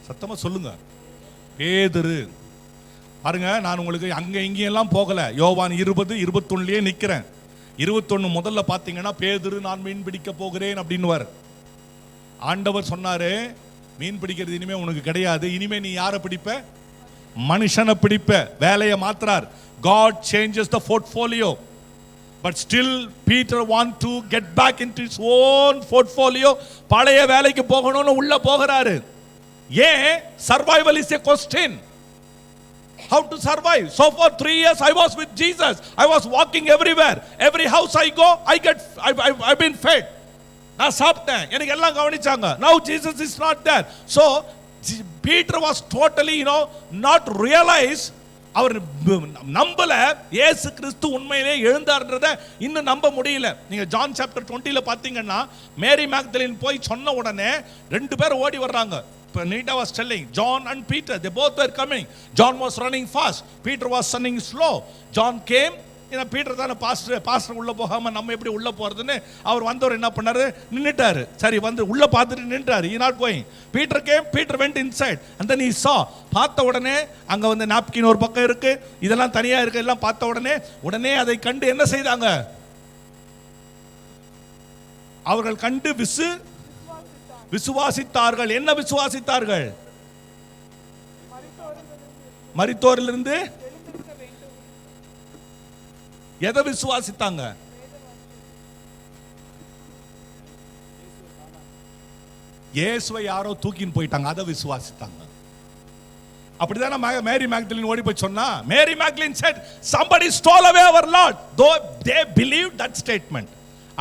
சத்தமா சொல்லுங்க. பேதுரு. பாருங்க, நான் உங்களுக்கு அங்க இங்கெல்லாம் போகல. யோவான் 20:21 நிக்கிறேன். 21 முதல்ல பாத்தீங்கன்னா பேதுரு நான் மீன் பிடிக்க போகிறேன் அப்படின்னு ஆண்டவர் சொன்னாரு, மீன் பிடிக்கிறது இனிமே உனக்கு கிடையாது. இனிமே நீ யாரை பிடிப்ப? மனுஷனை பிடிப்ப. வேலையை மாத்துறார். God changes the portfolio, but still Peter want to get back into his own portfolio. பழைய வேலைக்கு போகணும்னு உள்ள போகிறாரு. ஏன்? survival is a question. How to survive? So for 3 years I was with Jesus. I was walking everywhere. Every house I go, I've been fed. நான் சாப்பிட்டேன், எனக்கு எல்லாம் கவனிச்சாங்க. Now Jesus is not there. So Peter was totally, not realize. அவர் நம்பல இயேசு கிறிஸ்து உண்மையிலே எழுந்தார்ன்றத இன்னும் நம்ப முடியல. நீங்க ஜான் சாப்டர் 20ல பாத்தீங்கன்னா மேரி மேக்தலின் போய் சொன்ன உடனே 2 பேர் ஓடி வர்றாங்க. Nita was telling John and Peter, they both were coming. John was running fast, Peter was running slow. John came, Peter தானே பாஸ்டர் உள்ள போகாம நம்ம எப்படி உள்ள போறதுன்னு அவர் வந்தவர் என்ன பண்ணாரு? நின்னுட்டாரு. சரி, வந்து உள்ள பார்த்துட்டு நின்றாரு. he not going. Peter came, Peter went inside and then he saw. பார்த்த உடனே அங்க வந்து நாப்கின் ஒரு பக்கம் இருக்கு, இதெல்லாம் தனியா இருக்கு. எல்லாம் பார்த்த உடனே அதை கண்டு என்ன செய்தாங்க? அவர்கள் கண்டு விசுவாசித்தார்கள். என்ன விசுவாசித்தார்கள்? மரித்தோரிலிருந்து எதை விசுவாசித்தாங்க? இயேசுவை யாரோ தூக்கின்னு போயிட்டாங்க, அதை விசுவாசித்தாங்க. அப்படிதானே மேரி மேக்தலின் ஓடி போய் சொன்னா? மேரி மேக்தலின் said somebody stole away our Lord. Though they believed that statement.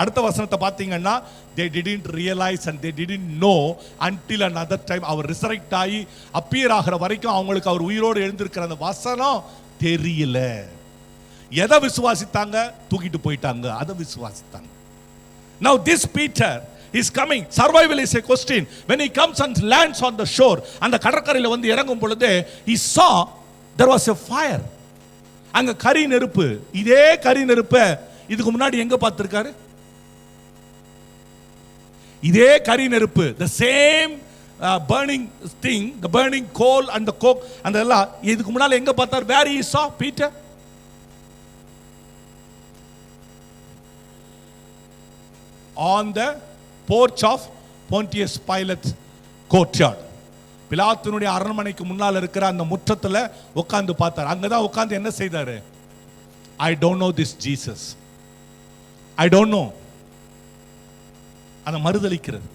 அடுத்த வசனத்தை பார்த்தீங்கன்னா they didn't realize and they didn't know until another time. Our resurrect ஆகி அப்பியர் ஆகிற வரைக்கும் அவங்களுக்கு அவர் உயிரோடு எழுந்திருக்கிற அந்த வசனம் தெரியல. எதை விசுவாசித்தாங்க? தூக்கிட்டு போயிட்டாங்க, அதை விசுவாசித்தாங்க. Now this Peter is coming. Survival is a question. When he comes and lands on the shore, அந்த கடற்கரையில் வந்து இறங்கும் பொழுது he saw there was a fire. அங்க கரி நெருப்பு. இதே கரி நெருப்பை இதுக்கு முன்னாடி எங்க பார்த்திருக்காரு? இதே கரி நெருப்பு, the same burning thing, the burning coal and the coke and எல்லாம் இதுக்கு முன்னால எங்க பார்த்தார்? Where he saw Peter? On the porch of Pontius Pilate's courtyard. பிலாத்துனுடைய அரண்மனைக்கு முன்னால் இருக்கிற அந்த முற்றத்துல உட்கார்ந்து பார்த்தார். அங்கதான் உட்கார்ந்து என்ன செய்தாரு? I don't know this Jesus. I don't know. அந்த மறுதலிக்கிறது.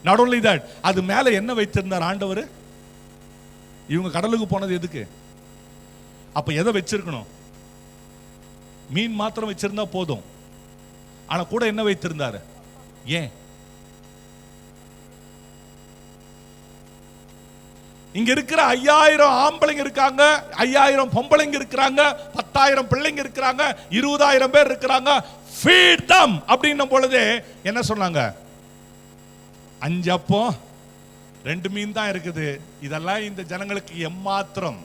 Not only that, அது மேல என்ன வைத்திருந்தார் ஆண்டவர்? இவங்க கடலுக்கு போனது எதுக்கு? அப்ப எதை வச்சிருக்கணும்? மீன் மாத்திரம் வச்சிருந்தா போதும். ஆனா கூட என்ன வைத்திருந்தாரு? ஏன்? இங்க இருக்கிற 5000 ஆம்பளைங்க இருக்காங்க, 5000 பொம்பளைங்க இருக்கிறாங்க, 10000 பிள்ளைங்க இருக்கிறாங்க, 20000 பேர் இருக்கிறாங்க. feed them அப்படின்னும் பொழுது என்ன சொன்னாங்க? 5 அப்பம் 2 மீன் தான் இருக்குது. இதெல்லாம் இந்த ஜனங்களுக்கு எம்மாத்திரம்.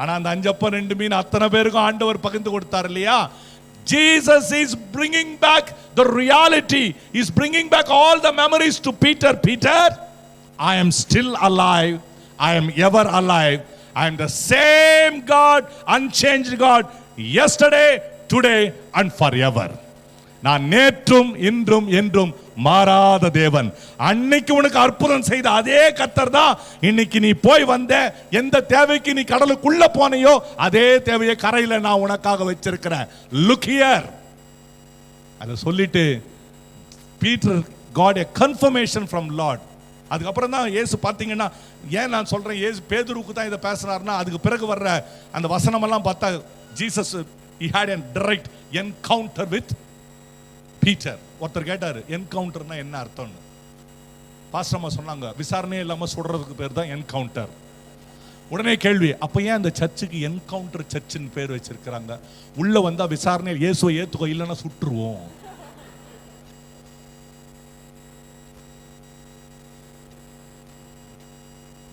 ஆனா அந்த 5 அப்பம் 2 மீன் அத்தனை பேருக்கும் ஆண்டவர் பகிர்ந்து கொடுத்தார் இல்லையா? Jesus is bringing back the reality. He's bringing back all the memories to Peter. Peter, I am still alive. I am ever alive. I am the same God, unchanged God, yesterday, today and forever. நான் நேற்றும் இன்றும் என்றும் மாறாத தேவன். அன்னைக்கு உனக்கு அற்புதம் செய்த அதே கர்த்தர் தான் இன்னைக்கு நீ போய் வந்த எந்த தேவைக்கு நீ கடலுக்குள்ள போனையோ அதே தேவையை கரையில நான் உனக்காக வச்சிருக்கிறேன். Look here. அத சொல்லிட்டு Peter got a confirmation from Lord. அதுக்கப்புறம் தான் இயேசு பார்த்தீங்கன்னா, ஏன் நான் சொல்றேன் இயேசு பேதுருக்கு தான் இதை பேசினார்னா, அதுக்கு பிறகு வர்ற அந்த வசனமெல்லாம் பார்த்தா Jesus he had a direct encounter with Peter. ஒருத்தர் கேட்டாரு என்கவுண்டர்னா என்ன அர்த்தம்னு. பாஸ்டர் அம்மா சொன்னாங்க விசாரணையே இல்லாம சுடுறதுக்கு பேர் தான் என்கவுண்டர். உடனே கேள்வி, அப்ப ஏன் அந்த சர்ச்சுக்கு என்கவுண்டர் சர்ச்சுன்னு பேர் வச்சிருக்கிறாங்க? உள்ள வந்தா விசாரணையில் இயேசுவை ஏத்துக்கோ, இல்லைன்னா சுட்டுருவோம்.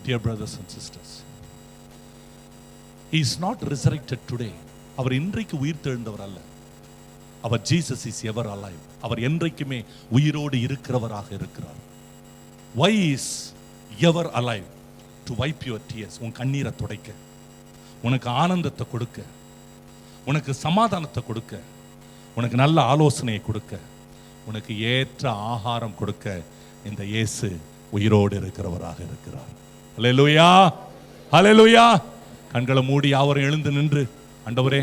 Dear brothers and sisters, he is not resurrected today. அவர் இன்றைக்கு உயிர் தெழுந்தவர் அல்ல. அவர் Jesus is ever alive. அவர் என்றைக்குமே உயிரோடு இருக்கிறவராக இருக்கிறார். Why is ever alive? To wipe your tears. உன் கண்ணீரை துடைக்க, உனக்கு ஆனந்தத்தை கொடுக்க, உனக்கு சமாதானத்தை கொடுக்க, உனக்கு நல்ல ஆலோசனையை கொடுக்க, உனக்கு ஏற்ற ஆகாரம் கொடுக்க இந்த இயேசு உயிரோடு இருக்கிறவராக இருக்கிறார். ஹல்லேலூயா, ஹல்லேலூயா. கண்களை மூடி யாவரும் எழுந்து நின்று, ஆண்டவரே,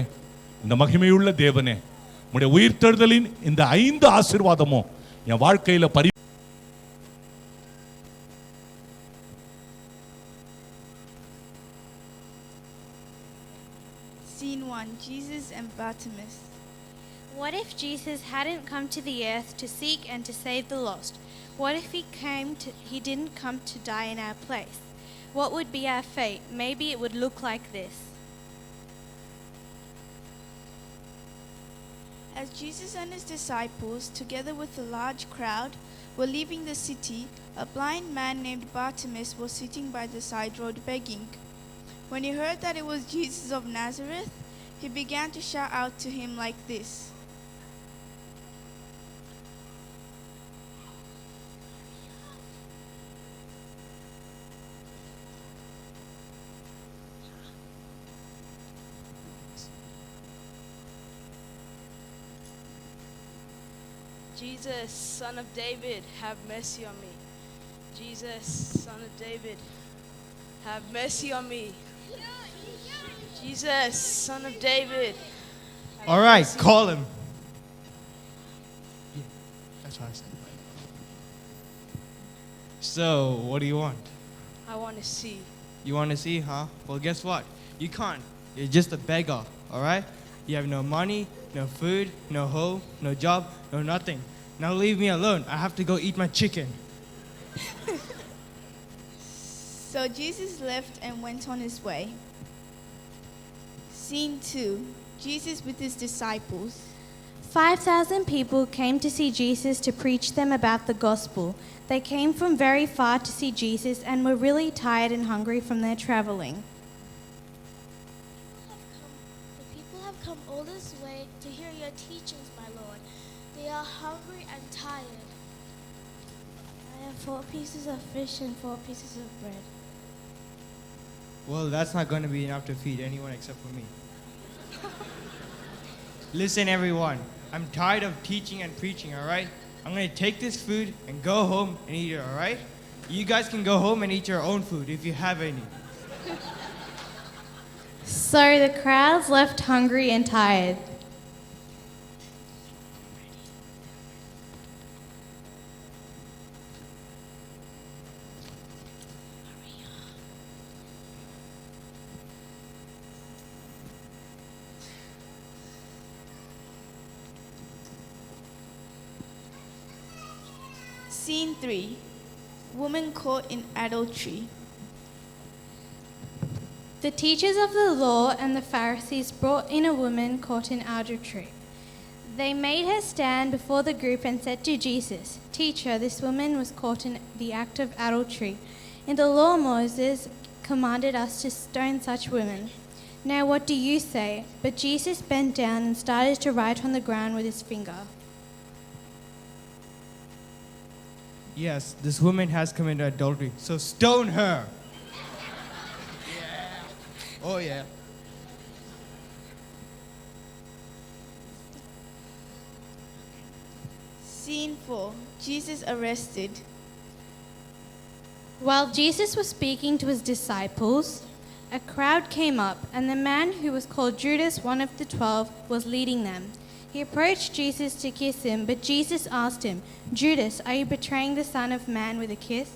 இந்த மகிமையுள்ள தேவனே, உம்முடைய உயிர்த்தெழுதலின் இந்த 5 ஆசீர்வாதமும் என் வாழ்க்கையில Scene 1. Jesus and Bartimaeus. What if Jesus hadn't come to the earth to seek and to save the lost? What if he didn't come to die in our place? What would be our fate? Maybe it would look like this. As Jesus and his disciples, together with a large crowd, were leaving the city, a blind man named Bartimaeus was sitting by the side road begging. When he heard that it was Jesus of Nazareth, he began to shout out to him like this: Jesus, Son of David, have mercy on me. Jesus, Son of David, have mercy on me. Jesus, Son of David. All right, call him. Yeah, that's what I said. So, what do you want? I want to see. You want to see, huh? Well, guess what? You can't. You're just a beggar, all right? You have no money, no food, no home, no job, no nothing. Now leave me alone. I have to go eat my chicken. So Jesus left and went on his way. Scene 2. Jesus with his disciples. 5,000 people came to see Jesus to preach them about the gospel. They came from very far to see Jesus and were really tired and hungry from their traveling. The people have come all this way to hear your teachings, my Lord. They are hungry and tired. I have 4 pieces of fish and 4 pieces of bread. Well, that's not going to be enough to feed anyone except for me. Listen, everyone. I'm tired of teaching and preaching, all right? I'm going to take this food and go home and eat it, all right? You guys can go home and eat your own food if you have any. So the crowds left hungry and tired. Scene 3. Woman caught in adultery. The teachers of the law and the Pharisees brought in a woman caught in adultery. They made her stand before the group and said to Jesus, "Teacher, this woman was caught in the act of adultery. In the law, Moses commanded us to stone such women. Now what do you say?" But Jesus bent down and started to write on the ground with his finger. Yes, this woman has committed adultery, so stone her. Yeah. Oh, yeah. Scene 4. Jesus arrested. While Jesus was speaking to his disciples, a crowd came up, and the man who was called Judas, one of the 12, was leading them. He approached Jesus to kiss him, but Jesus asked him, "Judas, are you betraying the Son of Man with a kiss?"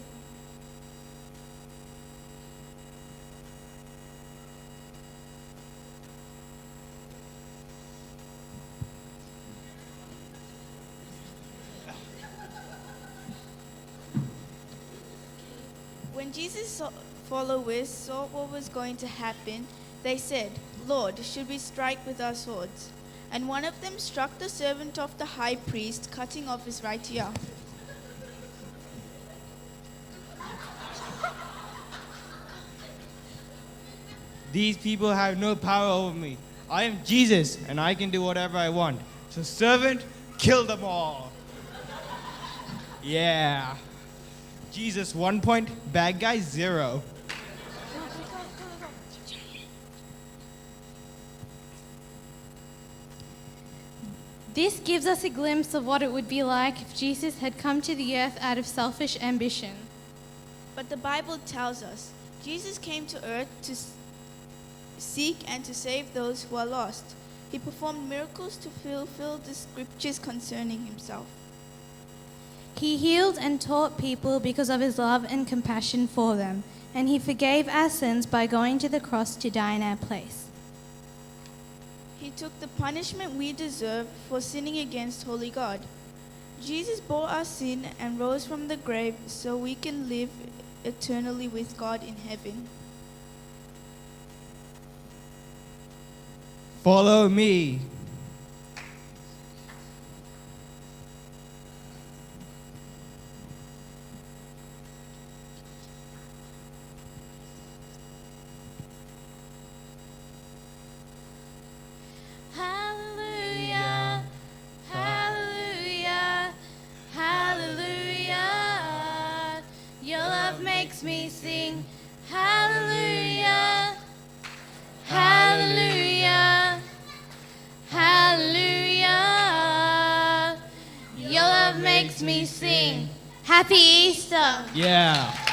When Jesus' followers saw what was going to happen, they said, "Lord, should we strike with our swords?" And one of them struck the servant of the high priest, cutting off his right ear. These people have no power over me. I am Jesus, and I can do whatever I want. So, servant, kill them all. Yeah. Jesus 1 point, bad guy 0. This gives us a glimpse of what it would be like if Jesus had come to the earth out of selfish ambition. But the Bible tells us Jesus came to earth to seek and to save those who are lost. He performed miracles to fulfill the scriptures concerning himself. He healed and taught people because of his love and compassion for them, and he forgave our sins by going to the cross to die in our place. He took the punishment we deserve for sinning against holy God. Jesus bore our sin and rose from the grave so we can live eternally with God in heaven. Follow me. Hallelujah, hallelujah, hallelujah. Your love makes me sing. Hallelujah, hallelujah, hallelujah. Your love makes me sing. Happy Easter. Yeah.